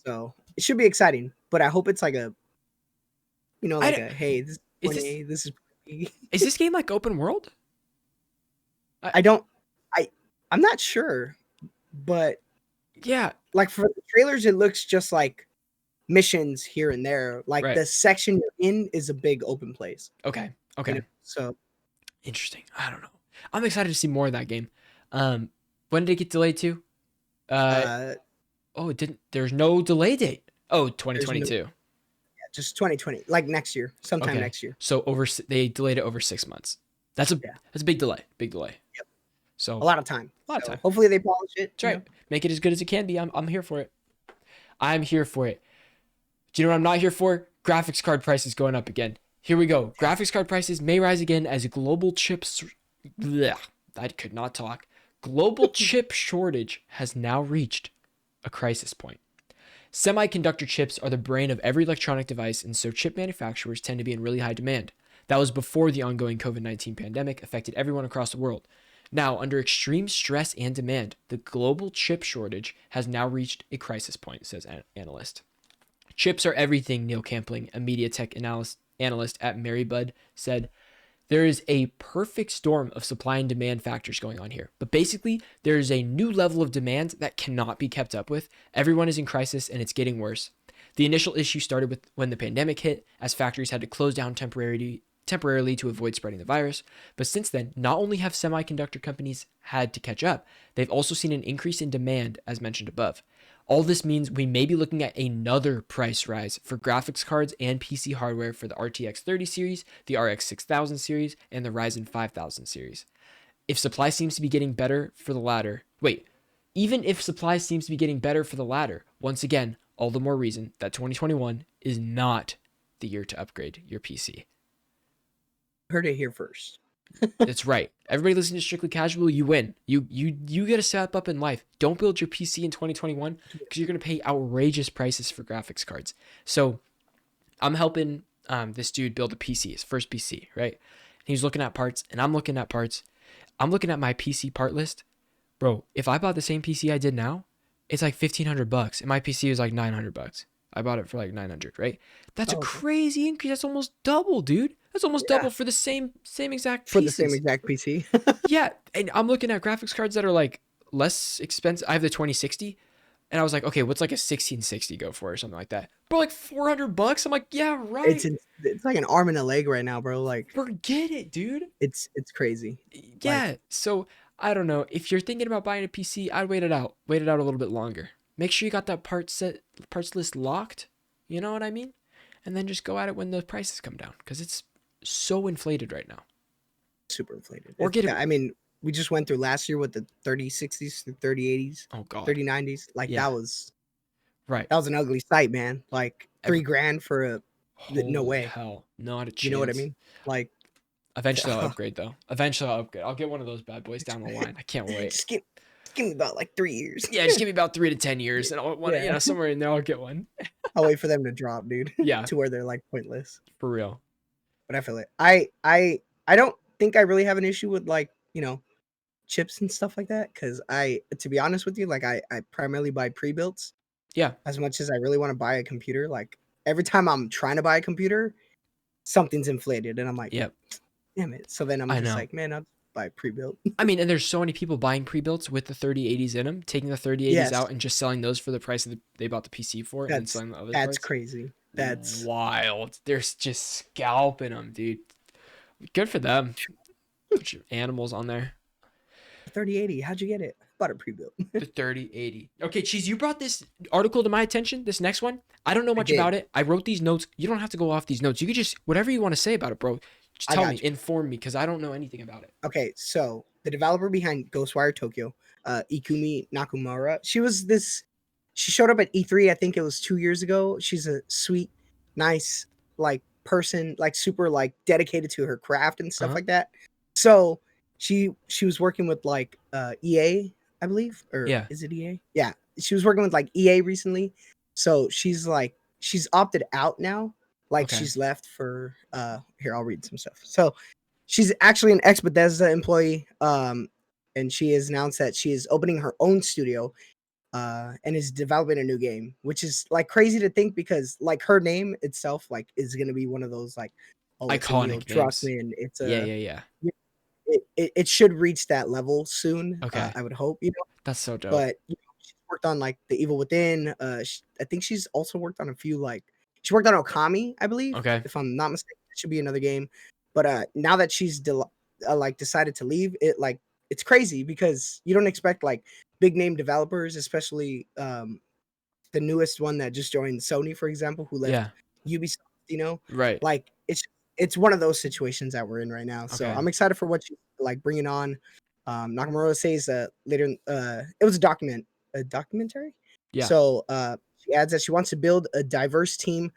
Speaker 2: So it should be exciting. But I hope it's like a, hey, this is this
Speaker 1: is this game like open world?
Speaker 2: I'm not sure. But
Speaker 1: yeah,
Speaker 2: like for the trailers, it looks just like missions here and there. Like the section you're in is a big open place.
Speaker 1: Okay.
Speaker 2: So
Speaker 1: Interesting. I don't know. I'm excited to see more of that game. When did it get delayed to? Uh,
Speaker 2: Uh,
Speaker 1: oh, it didn't. There's no delay date. Oh,
Speaker 2: there's no
Speaker 1: 2022.
Speaker 2: just 2020, like next year, sometime
Speaker 1: Okay.
Speaker 2: next year.
Speaker 1: So they delayed it over 6 months. That's a
Speaker 2: Yeah,
Speaker 1: that's a big delay. Big delay.
Speaker 2: yep, a
Speaker 1: So
Speaker 2: lot of time.
Speaker 1: a lot of
Speaker 2: So
Speaker 1: time.
Speaker 2: hopefully they polish it.
Speaker 1: That's right. Make it as good as it can be. I'm here for it. I'm here for it. Do you know what I'm not here for? Graphics card prices going up again. Here we go. Graphics card prices may rise again as global chips. Blech, I could not talk. Global chip shortage has now reached a crisis point. Semiconductor chips are the brain of every electronic device, and so chip manufacturers tend to be in really high demand. That was before the ongoing COVID-19 pandemic affected everyone across the world. Now, under extreme stress and demand, the global chip shortage has now reached a crisis point, says an analyst. Chips are everything, Neil Campling, a media tech analyst at Marybud, said. There is a perfect storm of supply and demand factors going on here. But basically, there is a new level of demand that cannot be kept up with. Everyone is in crisis and it's getting worse. The initial issue started with when the pandemic hit, as factories had to close down temporarily to avoid spreading the virus. But since then, not only have semiconductor companies had to catch up, they've also seen an increase in demand, as mentioned above. All this means we may be looking at another price rise for graphics cards and PC hardware for the RTX 30 series, the RX 6000 series, and the Ryzen 5000 series. If supply seems to be getting better for the latter, even if supply seems to be getting better for the latter, once again, all the more reason that 2021 is not the year to upgrade your PC.
Speaker 2: Heard it here first.
Speaker 1: That's right. Everybody listening to Strictly Casual, you win. You get a step up in life. Don't build your PC in 2021 because you're going to pay outrageous prices for graphics cards. So I'm helping this dude build a PC, his first PC, right? He's looking at parts and I'm looking at parts. I'm looking at my PC part list. Bro, if I bought the same PC I did now, it's like $1,500 and my PC was like $900. I bought it for like 900, right? That's a crazy increase. That's almost double, dude. That's almost double for the same exact pieces.
Speaker 2: For the same exact PC.
Speaker 1: Yeah, and I'm looking at graphics cards that are like less expensive. I have the 2060, and I was like, okay, what's like a 1660 go for or something like that? Bro, like $400. I'm like, yeah, right.
Speaker 2: It's like an arm and a leg right now, bro. Like,
Speaker 1: forget it, dude.
Speaker 2: It's crazy.
Speaker 1: Yeah.
Speaker 2: Like,
Speaker 1: So I don't know. If you're thinking about buying a PC, I'd wait it out. Wait it out a little bit longer. Make sure you got that parts list locked. You know what I mean? And then just go at it when the prices come down because it's so inflated right now.
Speaker 2: Super inflated.
Speaker 1: Or get it.
Speaker 2: I mean, we just went through last year with the 3060s, the 3080s,
Speaker 1: Oh god,
Speaker 2: 3090s. Like
Speaker 1: yeah.
Speaker 2: that was
Speaker 1: right.
Speaker 2: That was an ugly sight, man. Like $3,000 for a no way.
Speaker 1: Hell, not a chance.
Speaker 2: You know what I mean? Like,
Speaker 1: eventually I'll upgrade though. Eventually I'll upgrade. I'll get one of those bad boys down the line. I can't wait.
Speaker 2: Just give me about like 3 years.
Speaker 1: Yeah, just give me about 3 to 10 years, and I'll somewhere in there I'll get one.
Speaker 2: I'll wait for them to drop, dude.
Speaker 1: Yeah,
Speaker 2: to where they're like pointless.
Speaker 1: For real.
Speaker 2: But I feel it. I don't think I really have an issue with like chips and stuff like that because to be honest with you, like I primarily buy pre-builts.
Speaker 1: Yeah.
Speaker 2: As much as I really want to buy a computer, like every time I'm trying to buy a computer, something's inflated, and I'm like,
Speaker 1: yep,
Speaker 2: damn it. So then I'm just like, man, I'll buy pre-built.
Speaker 1: I mean, and there's so many people buying pre-builts with the 3080s in them, taking the 3080s out and just selling those for the price they bought the PC for, and then selling the other parts.
Speaker 2: That's crazy. That's
Speaker 1: wild. They're just scalping them, dude. Good for them. Bunch of animals on there.
Speaker 2: 3080. How'd you get it? Bought a pre-built.
Speaker 1: The 3080. Okay, Cheese, you brought this article to my attention. This next one, I don't know much about it. I wrote these notes. You don't have to go off these notes. You could just whatever you want to say about it, bro. Just tell me, inform me, because I don't know anything about it.
Speaker 2: Okay, so the developer behind Ghostwire Tokyo, Ikumi Nakamura, she showed up at E3, I think it was 2 years ago. She's a sweet, nice, like person, like super like dedicated to her craft and stuff like that. So she was working with like EA, I believe, or is it EA? Yeah, she was working with like EA recently. So she's opted out now. Like she's left for here, I'll read some stuff. So she's actually an ex-Bethesda employee, and she has announced that she is opening her own studio and is developing a new game, which is like crazy to think because like her name itself like is gonna be one of those like
Speaker 1: iconic
Speaker 2: trust me, and it's
Speaker 1: yeah.
Speaker 2: It should reach that level soon. I would hope,
Speaker 1: That's so dope.
Speaker 2: But she's worked on like The Evil Within. I think she's also worked on a few like she worked on Okami, I believe.
Speaker 1: Okay.
Speaker 2: If I'm not mistaken, it should be another game. But now that she's like decided to leave, it's crazy because you don't expect like big name developers, especially the newest one that just joined Sony, for example, who left
Speaker 1: Yeah.
Speaker 2: Ubisoft, you know,
Speaker 1: Right.
Speaker 2: like it's one of those situations that we're in right now. So
Speaker 1: Okay.
Speaker 2: I'm excited for what you like bringing on. Nakamura says later, it was a documentary.
Speaker 1: Yeah.
Speaker 2: So she adds that she wants to build a diverse team.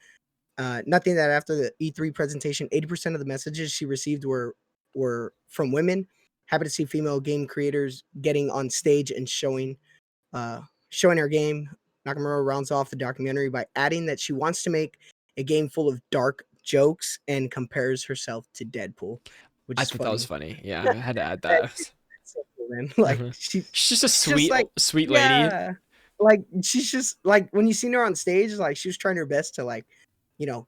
Speaker 2: Nothing that after the E3 presentation, 80% of the messages she received were from women. Happy to see female game creators getting on stage and showing her game. Nakamura rounds off the documentary by adding that she wants to make a game full of dark jokes and compares herself to Deadpool, which
Speaker 1: I
Speaker 2: is
Speaker 1: thought that was
Speaker 2: funny.
Speaker 1: funny. Yeah, I had to add
Speaker 2: That
Speaker 1: that.
Speaker 2: shit- that's so cool, man. Like
Speaker 1: Mhm.
Speaker 2: she's
Speaker 1: She's just a
Speaker 2: just
Speaker 1: sweet,
Speaker 2: like,
Speaker 1: sweet lady.
Speaker 2: yeah, like she's just like when you seen her on stage, like she was trying her best to like,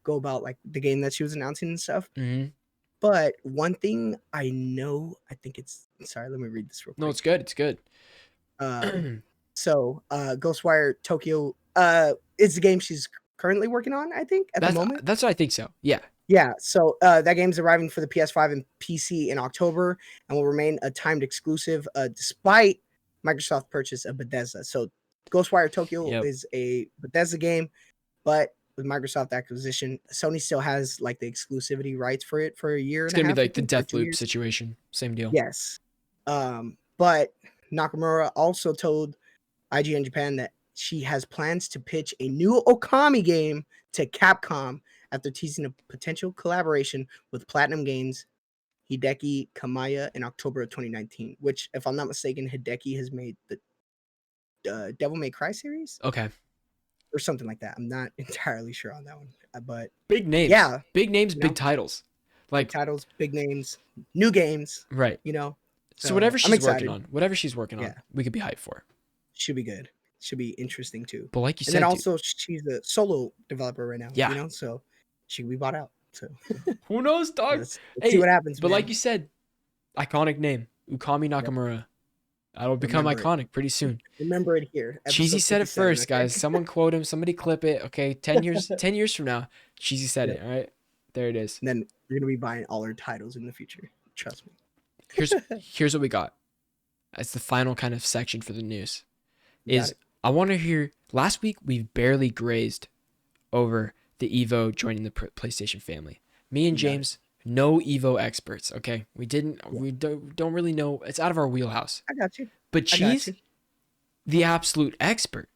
Speaker 2: go about like the game that she was announcing and stuff.
Speaker 1: Hmm.
Speaker 2: But one thing I know, I think it's sorry, let me read this real
Speaker 1: No, it's
Speaker 2: quick.
Speaker 1: good. It's good.
Speaker 2: Ghostwire Tokyo is the game she's currently working on, I think, at the moment.
Speaker 1: That's what I think so. Yeah.
Speaker 2: Yeah, so that game's arriving for the PS5 and PC in October and will remain a timed exclusive despite Microsoft purchase of Bethesda. So Ghostwire Tokyo
Speaker 1: Yep.
Speaker 2: is a Bethesda game, but with Microsoft acquisition, Sony still has like the exclusivity rights for it for a year
Speaker 1: It's
Speaker 2: and a
Speaker 1: gonna
Speaker 2: half,
Speaker 1: be
Speaker 2: I
Speaker 1: like the
Speaker 2: think, or
Speaker 1: death
Speaker 2: 2
Speaker 1: loop
Speaker 2: years.
Speaker 1: situation. Same deal.
Speaker 2: Yes. But Nakamura also told IGN Japan that she has plans to pitch a new Okami game to Capcom after teasing a potential collaboration with Platinum Games Hideki Kamiya in October of 2019, which, if I'm not mistaken, Hideki has made the Devil May Cry series
Speaker 1: Okay.
Speaker 2: or something like that. I'm not entirely sure on that one, but
Speaker 1: Big names.
Speaker 2: yeah,
Speaker 1: Big names,
Speaker 2: you
Speaker 1: big
Speaker 2: know,
Speaker 1: titles.
Speaker 2: big
Speaker 1: Like,
Speaker 2: titles, big names, new games,
Speaker 1: right.
Speaker 2: you know.
Speaker 1: So
Speaker 2: So I'm excited.
Speaker 1: whatever she's working
Speaker 2: Yeah,
Speaker 1: on, we could be hyped for.
Speaker 2: should be good. Should be interesting too.
Speaker 1: But like you
Speaker 2: And then
Speaker 1: said, dude.
Speaker 2: also she's a solo developer right now,
Speaker 1: Yeah.
Speaker 2: so she can be bought out. So
Speaker 1: Who knows, dog?
Speaker 2: let's see
Speaker 1: Hey,
Speaker 2: what happens,
Speaker 1: but like
Speaker 2: man.
Speaker 1: you said, iconic name, Ukami
Speaker 2: Yep.
Speaker 1: Nakamura. That'll become
Speaker 2: Remember it.
Speaker 1: iconic pretty soon.
Speaker 2: Remember it here.
Speaker 1: Cheesy
Speaker 2: Episode
Speaker 1: said it
Speaker 2: 57.
Speaker 1: first, guys. Someone quote him. Somebody clip it. Okay, 10 years,
Speaker 2: Okay?
Speaker 1: 10 years from now, Cheesy said
Speaker 2: Yep.
Speaker 1: it. All right, there it is.
Speaker 2: And then you're gonna be buying all her titles in the future. Trust me.
Speaker 1: Here's what we got. As the final kind of section for the news
Speaker 2: You got
Speaker 1: is
Speaker 2: it.
Speaker 1: I want to hear. Last week we barely grazed over the Evo joining the PlayStation family. Me and
Speaker 2: You got it.
Speaker 1: James, no Evo experts. Okay, we didn't.
Speaker 2: Yeah.
Speaker 1: We don't really know. It's out of our wheelhouse.
Speaker 2: I got you.
Speaker 1: But
Speaker 2: I got
Speaker 1: Cheese,
Speaker 2: you.
Speaker 1: the absolute expert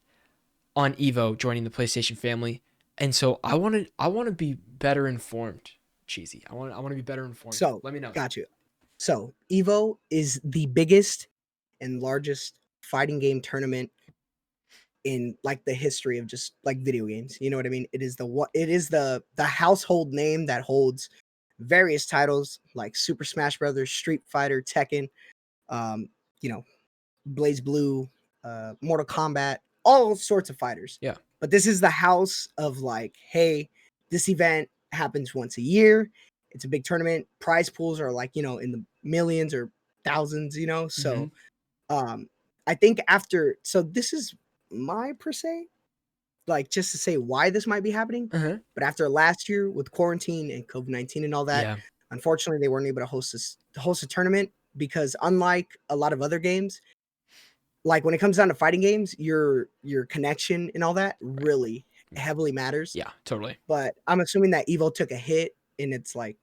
Speaker 1: on Evo joining the PlayStation family, and so I want to be better informed. Cheesy, I want to be better informed.
Speaker 2: So
Speaker 1: Let me know.
Speaker 2: got you. So Evo is the biggest and largest fighting game tournament in like the history of just like video games. You know what I mean? It is the household name that holds various titles like Super Smash Brothers, Street Fighter, Tekken, um, you know, Blaze Blue, Mortal Kombat, all sorts of fighters.
Speaker 1: Yeah.
Speaker 2: But this is the house of like, hey, this event happens once a year. It's a big tournament. Prize pools are like, in the millions or thousands, So I think this is my per se, like just to say why this might be happening.
Speaker 1: Uh-huh.
Speaker 2: But after last year with quarantine and COVID-19 and all that,
Speaker 1: Yeah.
Speaker 2: unfortunately they weren't able to host a tournament because unlike a lot of other games, like when it comes down to fighting games, your connection and all that really heavily matters.
Speaker 1: Yeah. Totally.
Speaker 2: But I'm assuming that Evo took a hit in its like,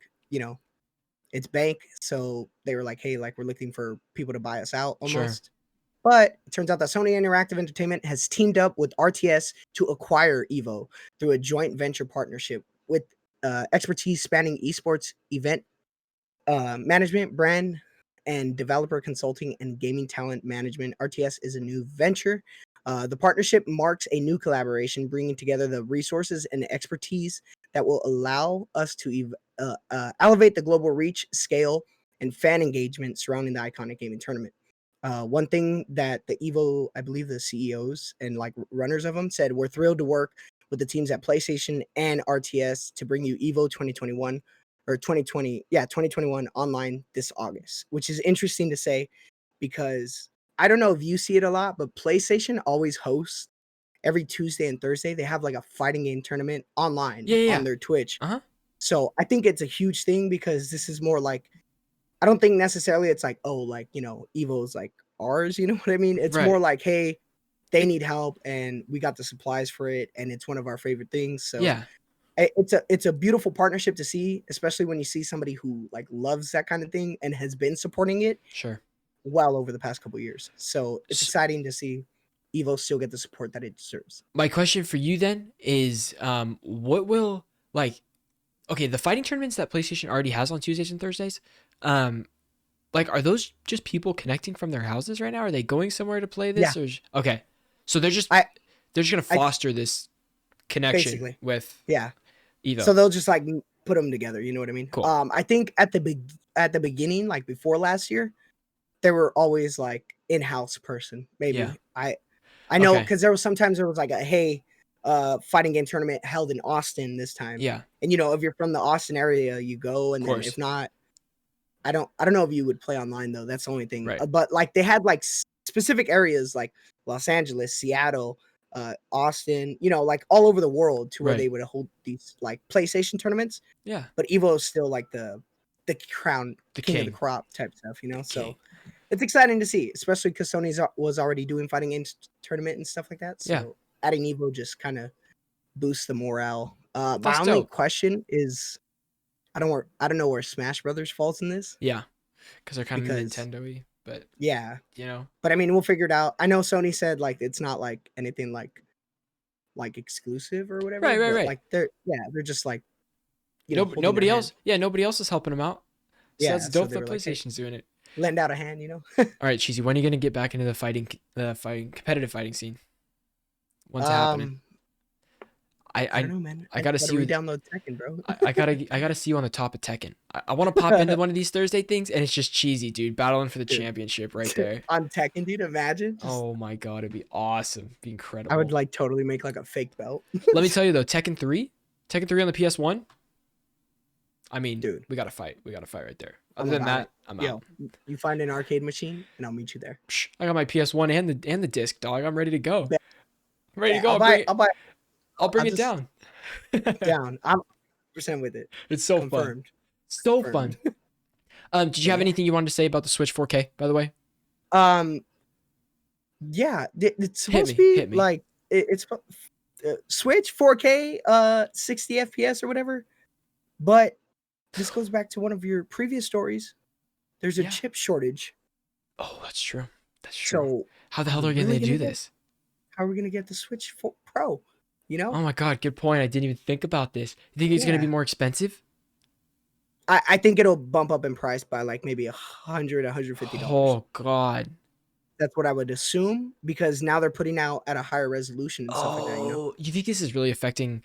Speaker 2: its bank. So they were like, hey, like we're looking for people to buy us out
Speaker 1: Sure.
Speaker 2: almost. But it turns out that Sony Interactive Entertainment has teamed up with RTS to acquire Evo through a joint venture partnership with expertise spanning esports event management, brand and developer consulting, and gaming talent management. RTS is a new venture. The partnership marks a new collaboration, bringing together the resources and expertise that will allow us to elevate the global reach, scale, and fan engagement surrounding the iconic gaming tournament. One thing that the Evo, I believe the CEOs and like runners of them said, we're thrilled to work with the teams at PlayStation and RTS to bring you Evo 2021 or 2020, 2021 online this August, which is interesting to say because I don't know if you see it a lot, but PlayStation always hosts every Tuesday and Thursday. They have like a fighting game tournament online
Speaker 1: Yeah.
Speaker 2: on their Twitch.
Speaker 1: Uh-huh.
Speaker 2: So I think it's a huge thing because this is more like I don't think necessarily it's like, oh, like, Evo's like ours, you know what I mean? It's
Speaker 1: Right.
Speaker 2: more like, hey, they need help and we got the supplies for it and it's one of our favorite things. So
Speaker 1: Yeah.
Speaker 2: it's a beautiful partnership to see, especially when you see somebody who like loves that kind of thing and has been supporting it
Speaker 1: Sure.
Speaker 2: well over the past couple of years. So it's
Speaker 1: S-
Speaker 2: exciting to see Evo still get the support that it deserves.
Speaker 1: My question for you then is, what will like, okay, the fighting tournaments that PlayStation already has on Tuesdays and Thursdays, um, like, are those just people connecting from their houses right now? Are they going somewhere to play
Speaker 2: Yeah,
Speaker 1: this, or okay? So
Speaker 2: I
Speaker 1: they're just gonna
Speaker 2: I
Speaker 1: foster this connection
Speaker 2: basically,
Speaker 1: with
Speaker 2: yeah.
Speaker 1: Evo.
Speaker 2: So they'll just like put them together. You know what I mean?
Speaker 1: Cool.
Speaker 2: I think at the beginning, like before last year, they were always like in-house person.
Speaker 1: Yeah.
Speaker 2: Maybe I know
Speaker 1: Okay.
Speaker 2: because there was sometimes there was like a hey, fighting game tournament held in Austin this time,
Speaker 1: Yeah. Of
Speaker 2: and if you're from the Austin area, you go, and then if
Speaker 1: course.
Speaker 2: not, I don't know if you would play online though. That's the only thing.
Speaker 1: Right.
Speaker 2: But like they had like specific areas like Los Angeles, Seattle, Austin, like all over the world to where
Speaker 1: Right.
Speaker 2: they would hold these like PlayStation tournaments.
Speaker 1: Yeah.
Speaker 2: But Evo is still like the crown
Speaker 1: The
Speaker 2: king of the
Speaker 1: king.
Speaker 2: crop type stuff,
Speaker 1: The
Speaker 2: So
Speaker 1: king.
Speaker 2: it's exciting to see, especially because Sony's was already doing fighting games tournament and stuff like that.
Speaker 1: Yeah.
Speaker 2: So adding Evo just kind of boosts the morale. My
Speaker 1: That's
Speaker 2: only
Speaker 1: dope.
Speaker 2: question is I don't know where Smash Brothers falls in this
Speaker 1: Yeah. Because they're kind of
Speaker 2: because
Speaker 1: Nintendo-y, but
Speaker 2: yeah,
Speaker 1: you know.
Speaker 2: but I mean we'll figure it out. I know Sony said like it's not like anything like exclusive or whatever,
Speaker 1: Right. Right.
Speaker 2: but
Speaker 1: Right.
Speaker 2: like they're just like
Speaker 1: Nope.
Speaker 2: holding their
Speaker 1: Nobody
Speaker 2: hand.
Speaker 1: else. Yeah. Nobody else is helping them out. So that's
Speaker 2: Yeah, so
Speaker 1: dope
Speaker 2: they
Speaker 1: that
Speaker 2: were like, hey,
Speaker 1: PlayStation's doing it.
Speaker 2: lend out a hand,
Speaker 1: All right, Cheesy. When are you gonna get back into the fighting, competitive fighting scene? When's it happening?
Speaker 2: Um,
Speaker 1: I
Speaker 2: I don't
Speaker 1: I
Speaker 2: know, man.
Speaker 1: I
Speaker 2: I
Speaker 1: gotta
Speaker 2: gotta
Speaker 1: see you.
Speaker 2: re-download Tekken, bro.
Speaker 1: I gotta see you on the top of Tekken. I want to pop into one of these Thursday things, and it's just Cheesy, dude, battling for the
Speaker 2: Dude,
Speaker 1: championship right there.
Speaker 2: on Tekken, dude, imagine. Just
Speaker 1: Oh my god, it'd be awesome, it'd be
Speaker 2: I would
Speaker 1: incredible.
Speaker 2: like totally make like a fake belt.
Speaker 1: Let me tell you though, Tekken 3 on the PS1. I mean,
Speaker 2: Dude,
Speaker 1: we gotta fight. We gotta fight right there. Other
Speaker 2: I'm
Speaker 1: than
Speaker 2: about it.
Speaker 1: that, I'm
Speaker 2: Yo,
Speaker 1: out.
Speaker 2: you find an arcade machine and I'll meet you there.
Speaker 1: Psh, I got my PS1 and the disc, dog. I'm ready to go.
Speaker 2: Bet.
Speaker 1: I'm ready to
Speaker 2: Yeah,
Speaker 1: go.
Speaker 2: I'll buy
Speaker 1: I'll bring
Speaker 2: I'll
Speaker 1: it
Speaker 2: just
Speaker 1: down.
Speaker 2: down. I'm percent with it.
Speaker 1: It's so fun.
Speaker 2: Confirmed.
Speaker 1: So
Speaker 2: Confirmed.
Speaker 1: fun. Did you
Speaker 2: But
Speaker 1: have
Speaker 2: yeah.
Speaker 1: anything you wanted to say about the Switch 4K, by the way?
Speaker 2: Um yeah, it's
Speaker 1: Hit
Speaker 2: supposed
Speaker 1: me.
Speaker 2: to be
Speaker 1: Hit me.
Speaker 2: like it's Switch 4K 60 FPS or whatever. But this goes back to one of your previous stories. There's a
Speaker 1: Yeah.
Speaker 2: chip shortage.
Speaker 1: Oh, that's true. That's true.
Speaker 2: So
Speaker 1: How the
Speaker 2: are
Speaker 1: hell
Speaker 2: we
Speaker 1: are they gonna
Speaker 2: really
Speaker 1: do
Speaker 2: gonna get
Speaker 1: this?
Speaker 2: how are we gonna get the Switch Pro? You know?
Speaker 1: Oh my god, good point. I didn't even think about this. You think it's gonna be
Speaker 2: Yeah.
Speaker 1: more expensive?
Speaker 2: I think it'll bump up in price by like maybe $150.
Speaker 1: Oh god.
Speaker 2: That's what I would assume because now they're putting out at a higher resolution and stuff like that,
Speaker 1: Oh, you think this is really affecting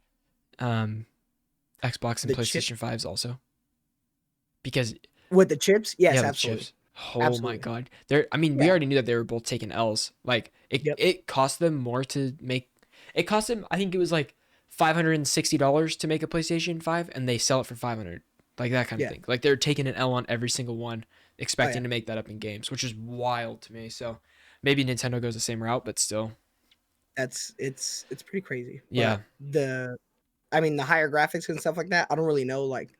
Speaker 1: um Xbox and
Speaker 2: The chip
Speaker 1: PlayStation 5s also? Because
Speaker 2: with the chips? Yes,
Speaker 1: yeah, the
Speaker 2: absolutely.
Speaker 1: chips. Oh my
Speaker 2: Absolutely.
Speaker 1: god. I mean, we
Speaker 2: Yeah.
Speaker 1: already knew that they were both taking L's. Like
Speaker 2: Yep.
Speaker 1: it cost them more to make it cost them, I think it was like $560 to make a PlayStation 5 and they sell it for 500. Like that kind of
Speaker 2: Yeah.
Speaker 1: thing. Like they're taking an L on every single one,
Speaker 2: Oh
Speaker 1: expecting
Speaker 2: yeah.
Speaker 1: to make that up in games, which is wild to me. So maybe Nintendo goes the same route, but still.
Speaker 2: It's pretty crazy.
Speaker 1: Yeah.
Speaker 2: But I mean the higher graphics and stuff like that, I don't really know like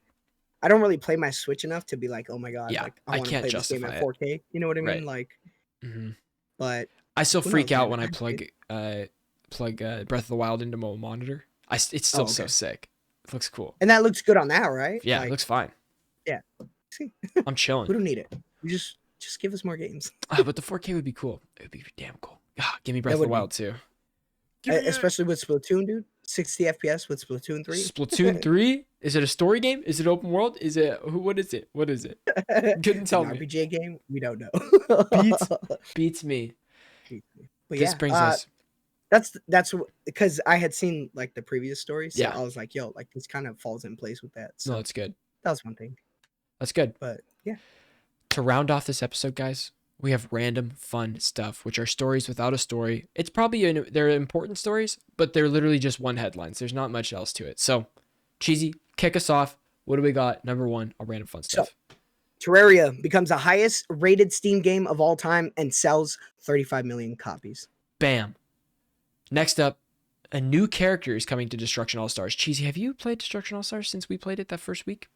Speaker 2: I don't really play my Switch enough to be like, "Oh my god,
Speaker 1: Yeah.
Speaker 2: like I
Speaker 1: I
Speaker 2: want to
Speaker 1: can't
Speaker 2: play this game
Speaker 1: justify
Speaker 2: at
Speaker 1: it.
Speaker 2: 4K." You know what I mean?
Speaker 1: Right.
Speaker 2: Like
Speaker 1: hmm
Speaker 2: but
Speaker 1: I still
Speaker 2: who
Speaker 1: freak
Speaker 2: knows,
Speaker 1: out
Speaker 2: man?
Speaker 1: when I plug Breath of the Wild into my monitor. It's still
Speaker 2: Oh,
Speaker 1: so
Speaker 2: okay.
Speaker 1: sick. It looks cool.
Speaker 2: And that looks good on that, right?
Speaker 1: Yeah, it
Speaker 2: Like,
Speaker 1: looks fine.
Speaker 2: yeah. See,
Speaker 1: I'm
Speaker 2: we
Speaker 1: chilling.
Speaker 2: don't need it. We just give us more games.
Speaker 1: But the 4K would be cool. It would be damn cool. Give me Breath
Speaker 2: That
Speaker 1: of the
Speaker 2: would be,
Speaker 1: Wild too. Give me it.
Speaker 2: especially with Splatoon, dude. 60 FPS with Splatoon 3.
Speaker 1: Splatoon 3? Is it a story game? Is it open world? Is it what is it? What is it? Couldn't
Speaker 2: It's
Speaker 1: tell
Speaker 2: an
Speaker 1: me.
Speaker 2: RPG game. We don't know.
Speaker 1: Beats me.
Speaker 2: But
Speaker 1: This
Speaker 2: yeah,
Speaker 1: brings us.
Speaker 2: that's because I had seen like the previous story, so
Speaker 1: Yeah.
Speaker 2: I was like, yo, like this kind of falls in place with that.
Speaker 1: No,
Speaker 2: So
Speaker 1: that's good.
Speaker 2: that was one thing.
Speaker 1: That's good.
Speaker 2: But yeah,
Speaker 1: To round off this episode, guys, we have random fun stuff, which are stories without a story. It's probably they're important stories, but they're literally just one headlines. There's not much else to it. So, Cheesy, kick us off. What do we got? Number one, our random fun stuff.
Speaker 2: Terraria becomes the highest rated Steam game of all time and sells 35 million copies.
Speaker 1: Bam. Next up, a new character is coming to Destruction All Stars. Cheesy, have you played Destruction All Stars since we played it that first week?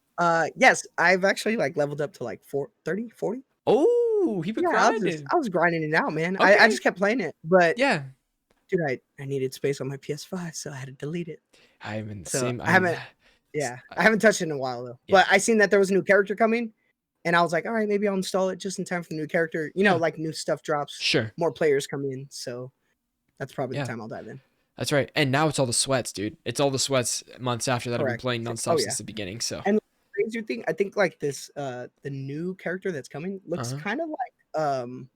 Speaker 2: Yes, I've actually like leveled up to like 30, 40.
Speaker 1: Oh, he been
Speaker 2: Yeah,
Speaker 1: grinding.
Speaker 2: I was grinding it out, man. I
Speaker 1: Okay.
Speaker 2: just kept playing it, but
Speaker 1: Yeah.
Speaker 2: dude, I needed space on my PS5, so I had to delete it.
Speaker 1: I'm in the
Speaker 2: So
Speaker 1: same.
Speaker 2: I haven't, yeah, I haven't touched it in a while though.
Speaker 1: Yeah.
Speaker 2: But I seen that there was a new character coming, and I was like, all right, maybe I'll install it just in time for the new character. You know,
Speaker 1: Yeah.
Speaker 2: like new stuff drops,
Speaker 1: Sure.
Speaker 2: more players come in, so that's probably
Speaker 1: Yeah.
Speaker 2: the time I'll dive in.
Speaker 1: That's right. And now it's all the sweats, dude. It's all the sweats months after that. I've been
Speaker 2: Correct.
Speaker 1: playing nonstop
Speaker 2: Oh yeah.
Speaker 1: since the beginning. So.
Speaker 2: And the crazier thing, I think like this, the new character that's coming looks
Speaker 1: Uh-huh.
Speaker 2: kind of like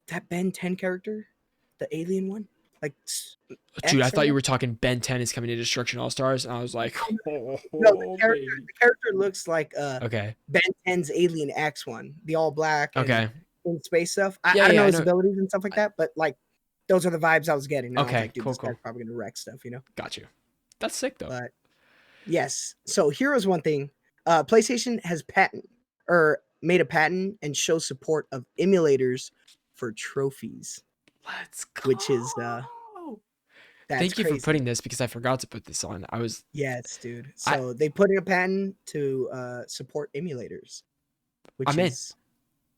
Speaker 2: that Ben 10 character, the alien one, like
Speaker 1: Dude, I
Speaker 2: X or
Speaker 1: thought you
Speaker 2: whatever.
Speaker 1: were talking Ben 10 is coming to Destruction All Stars, and I was like,
Speaker 2: No,
Speaker 1: oh, baby.
Speaker 2: the character looks like
Speaker 1: Okay.
Speaker 2: Ben 10's Alien X one, the all black and
Speaker 1: Okay.
Speaker 2: in space stuff.
Speaker 1: Yeah,
Speaker 2: I don't
Speaker 1: yeah,
Speaker 2: know
Speaker 1: I
Speaker 2: his
Speaker 1: know.
Speaker 2: abilities and stuff like that, but like those are the vibes I was getting. And I was
Speaker 1: Okay,
Speaker 2: like, dude,
Speaker 1: cool,
Speaker 2: this guy's
Speaker 1: cool.
Speaker 2: probably gonna wreck stuff, you know?
Speaker 1: Got you. That's sick though.
Speaker 2: But yes. So here's one thing. PlayStation has made a patent and shows support of emulators for trophies,
Speaker 1: Let's go.
Speaker 2: which is that's
Speaker 1: Thank you
Speaker 2: crazy.
Speaker 1: for putting this because I forgot to put this on.
Speaker 2: Yes, dude. So they put in a patent to support emulators,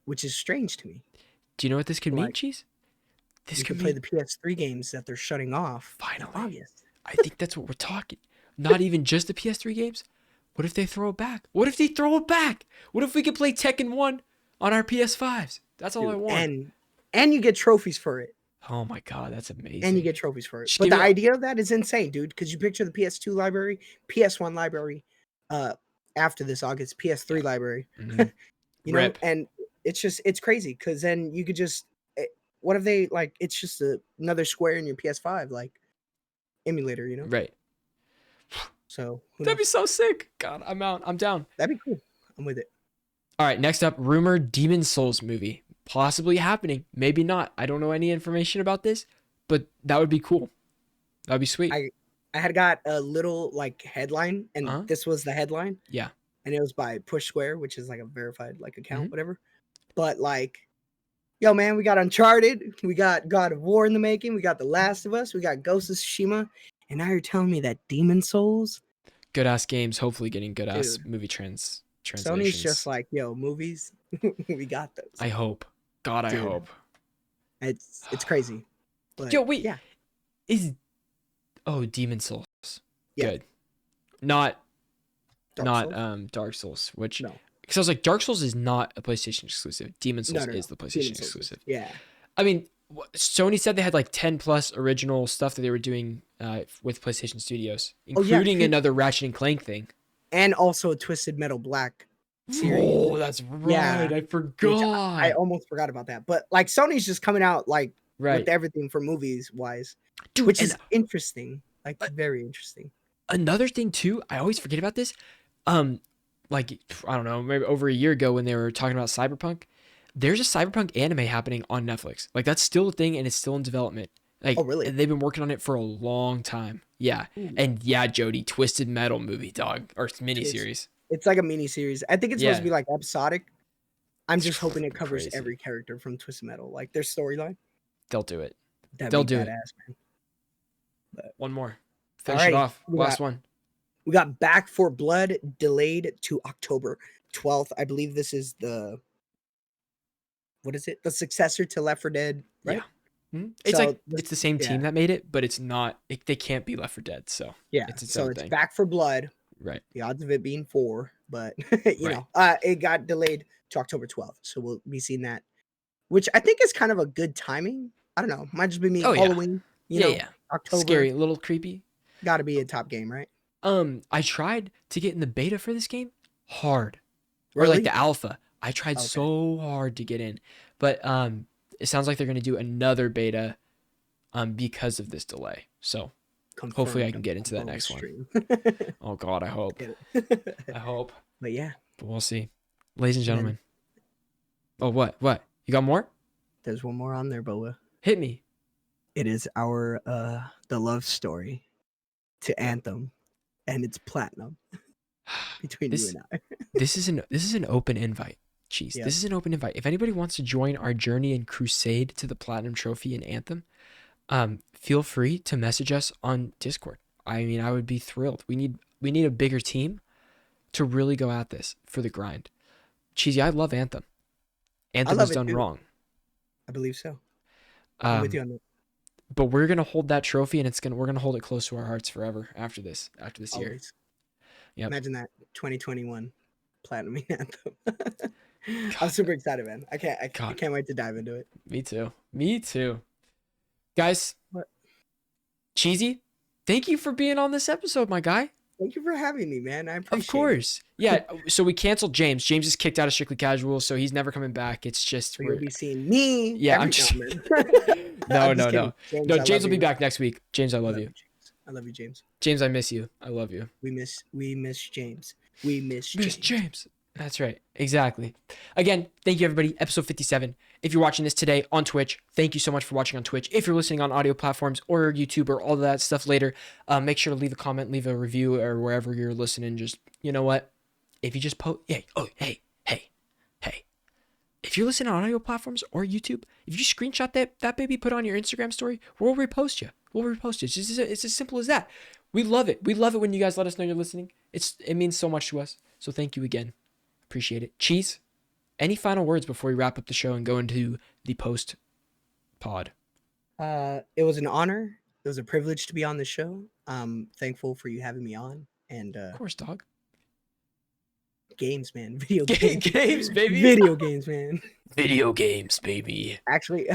Speaker 2: which is strange to me.
Speaker 1: Do you know what this could mean,
Speaker 2: Like,
Speaker 1: Cheese? This
Speaker 2: you
Speaker 1: could
Speaker 2: can play
Speaker 1: mean
Speaker 2: the PS3 games that they're shutting off.
Speaker 1: finally.
Speaker 2: August.
Speaker 1: I think that's what we're talking. Not even just the PS3 games. What if they throw it back? What if they throw it back? What if we could play Tekken 1 on our PS5s? That's all I want.
Speaker 2: And you get trophies for it.
Speaker 1: Oh my god, that's amazing.
Speaker 2: And you get trophies for it.
Speaker 1: Just
Speaker 2: but
Speaker 1: give
Speaker 2: the
Speaker 1: me
Speaker 2: idea of that is insane, dude. Because you picture the PS2 library, PS1 library, after this August, PS3 library.
Speaker 1: Mhm.
Speaker 2: You know,
Speaker 1: Rip.
Speaker 2: and it's crazy because then you could just what if they like it's just another square in your PS5 like emulator, you know?
Speaker 1: Right.
Speaker 2: So
Speaker 1: That'd be so sick. God, I'm out. I'm down.
Speaker 2: that'd be cool. I'm with it.
Speaker 1: All right, next up, rumored Demon Souls movie. Possibly happening. Maybe not. I don't know any information about this, but that would be cool. That'd be sweet.
Speaker 2: I had got a little like headline, and this was the headline.
Speaker 1: Yeah.
Speaker 2: And it was by Push Square, which is like a verified like account,
Speaker 1: Mhm.
Speaker 2: whatever. But like, yo, man, we got Uncharted, we got God of War in the making, we got The Last of Us, we got Ghost of Tsushima, and now you're telling me that Demon Souls,
Speaker 1: Good ass games. Hopefully, getting good ass
Speaker 2: Dude.
Speaker 1: movie translations.
Speaker 2: Sony's just like, yo, movies, we got those.
Speaker 1: I hope. God, I
Speaker 2: Dude.
Speaker 1: hope.
Speaker 2: It's crazy. But,
Speaker 1: Yo, wait.
Speaker 2: yeah,
Speaker 1: Demon Souls.
Speaker 2: Yeah.
Speaker 1: Good. Not
Speaker 2: Dark Souls?
Speaker 1: Dark Souls, which
Speaker 2: No.
Speaker 1: because I was like, Dark Souls is not a PlayStation exclusive. Demon Souls
Speaker 2: No.
Speaker 1: is the
Speaker 2: Demon
Speaker 1: PlayStation
Speaker 2: Souls is-
Speaker 1: exclusive.
Speaker 2: Yeah,
Speaker 1: I mean, Sony said they had like 10 plus original stuff that they were doing with PlayStation Studios,
Speaker 2: Oh, yeah.
Speaker 1: including another Ratchet and Clank thing.
Speaker 2: and also a Twisted Metal Black series.
Speaker 1: Oh, that's right.
Speaker 2: Yeah.
Speaker 1: I
Speaker 2: which
Speaker 1: forgot.
Speaker 2: I almost forgot about that. But like Sony's just coming out like
Speaker 1: right.
Speaker 2: with everything for movies wise,
Speaker 1: Dude,
Speaker 2: which
Speaker 1: and
Speaker 2: is interesting. Like very interesting.
Speaker 1: another thing too, I always forget about this. Like I don't know, maybe over a year ago when they were talking about Cyberpunk, there's a Cyberpunk anime happening on Netflix. Like that's still a thing and it's still in development. Like,
Speaker 2: Oh, really?
Speaker 1: They've been working on it for a long time. Yeah.
Speaker 2: Ooh.
Speaker 1: And yeah, Jody, Twisted Metal movie, dog, or miniseries.
Speaker 2: It's like a mini series. I think it's supposed to
Speaker 1: Yeah.
Speaker 2: be like episodic. I'm
Speaker 1: It's
Speaker 2: just hoping it covers
Speaker 1: crazy.
Speaker 2: every character from Twisted Metal, like their storyline.
Speaker 1: They'll do it.
Speaker 2: That'd
Speaker 1: They'll
Speaker 2: be
Speaker 1: do it.
Speaker 2: badass, man.
Speaker 1: One more. Finish it
Speaker 2: right,
Speaker 1: off.
Speaker 2: we
Speaker 1: Last
Speaker 2: got-
Speaker 1: one.
Speaker 2: We got Back for Blood delayed to October 12th. I believe this is what is it? The successor to Left 4 Dead, right?
Speaker 1: Yeah. It's
Speaker 2: So
Speaker 1: like it's the same team
Speaker 2: yeah.
Speaker 1: that made it, but it's not. They can't be Left 4 Dead. So
Speaker 2: Yeah.
Speaker 1: It's its
Speaker 2: So
Speaker 1: own
Speaker 2: it's
Speaker 1: thing.
Speaker 2: Back for Blood.
Speaker 1: right.
Speaker 2: The odds of it being 4, but you
Speaker 1: Right.
Speaker 2: know, it got delayed to October 12th. So we'll be seeing that, which I think is kind of a good timing. I don't know. Might just be me.
Speaker 1: Oh, yeah.
Speaker 2: Halloween. You know, October.
Speaker 1: Scary, a little creepy.
Speaker 2: Got to be a top game, right?
Speaker 1: I tried to get in the beta for this game hard. Or
Speaker 2: Really?
Speaker 1: like the alpha. I tried
Speaker 2: Okay.
Speaker 1: so hard to get in. But it sounds like they're going to do another beta because of this delay. So hopefully I can get into that next one. Oh God, I hope. I hope.
Speaker 2: But yeah,
Speaker 1: But we'll see. Ladies and
Speaker 2: then-
Speaker 1: gentlemen. Oh, what? You got more?
Speaker 2: there's one more on there, Boa.
Speaker 1: Hit me.
Speaker 2: It is our the love story to Anthem, and it's platinum between
Speaker 1: This-
Speaker 2: you and I.
Speaker 1: This is an open invite. Jeez,
Speaker 2: Yeah.
Speaker 1: this is an open invite. If anybody wants to join our journey and crusade to the platinum trophy in Anthem, feel free to message us on Discord. I mean, I would be thrilled. We need a bigger team. to really go at this for the grind. Cheesy, I love Anthem.
Speaker 2: I
Speaker 1: Anthem
Speaker 2: love
Speaker 1: was
Speaker 2: it
Speaker 1: done
Speaker 2: too.
Speaker 1: wrong.
Speaker 2: I believe so. I'm with you on that.
Speaker 1: But we're gonna hold that trophy, and we're gonna hold it close to our hearts forever after this year.
Speaker 2: Always.
Speaker 1: Yep.
Speaker 2: Imagine that 2021 Platinum Anthem. I'm super excited, man. I can't wait to dive into it.
Speaker 1: Me too. Guys,
Speaker 2: What?
Speaker 1: Cheesy, thank you for being on this episode, my guy.
Speaker 2: Thank you for having me, man. I appreciate it.
Speaker 1: Of course. Yeah, so we canceled James. James is kicked out of Strictly Casual, so he's never coming back. It's just
Speaker 2: So you'll be seeing me.
Speaker 1: Yeah, I'm just No. James will be back next week. James, I love you.
Speaker 2: I love you, James.
Speaker 1: James, I miss you. I love you.
Speaker 2: We miss James. We miss
Speaker 1: James. That's right. Exactly. Again, thank you, everybody. Episode 57. If you're watching this today on Twitch, thank you so much for watching on Twitch. If you're listening on audio platforms or YouTube or all of that stuff later, make sure to leave a comment, leave a review, or wherever you're listening. Just, you know what? If you just post, hey. If you're listening on audio platforms or YouTube, if you screenshot that baby, put it on your Instagram story, we'll repost you. It's as simple as that. We love it. We love it when you guys let us know you're listening. It means so much to us. So thank you again. Appreciate it. Cheese, any final words before we wrap up the show and go into the post pod?
Speaker 2: It was an honor. It was a privilege to be on the show. I'm thankful for you having me on. And
Speaker 1: of course, dog.
Speaker 2: Games, man. Video games.
Speaker 1: Games, baby.
Speaker 2: Video games, man.
Speaker 1: Video games, baby.
Speaker 2: Actually,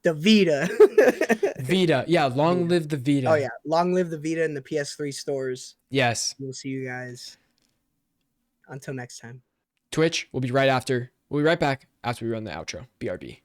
Speaker 2: the Vita.
Speaker 1: Vita. Yeah, long live the Vita.
Speaker 2: Oh, yeah. Long live the Vita in the PS3 stores.
Speaker 1: Yes.
Speaker 2: We'll see you guys. Until next time.
Speaker 1: Twitch, we'll be right back after we run the outro. BRB.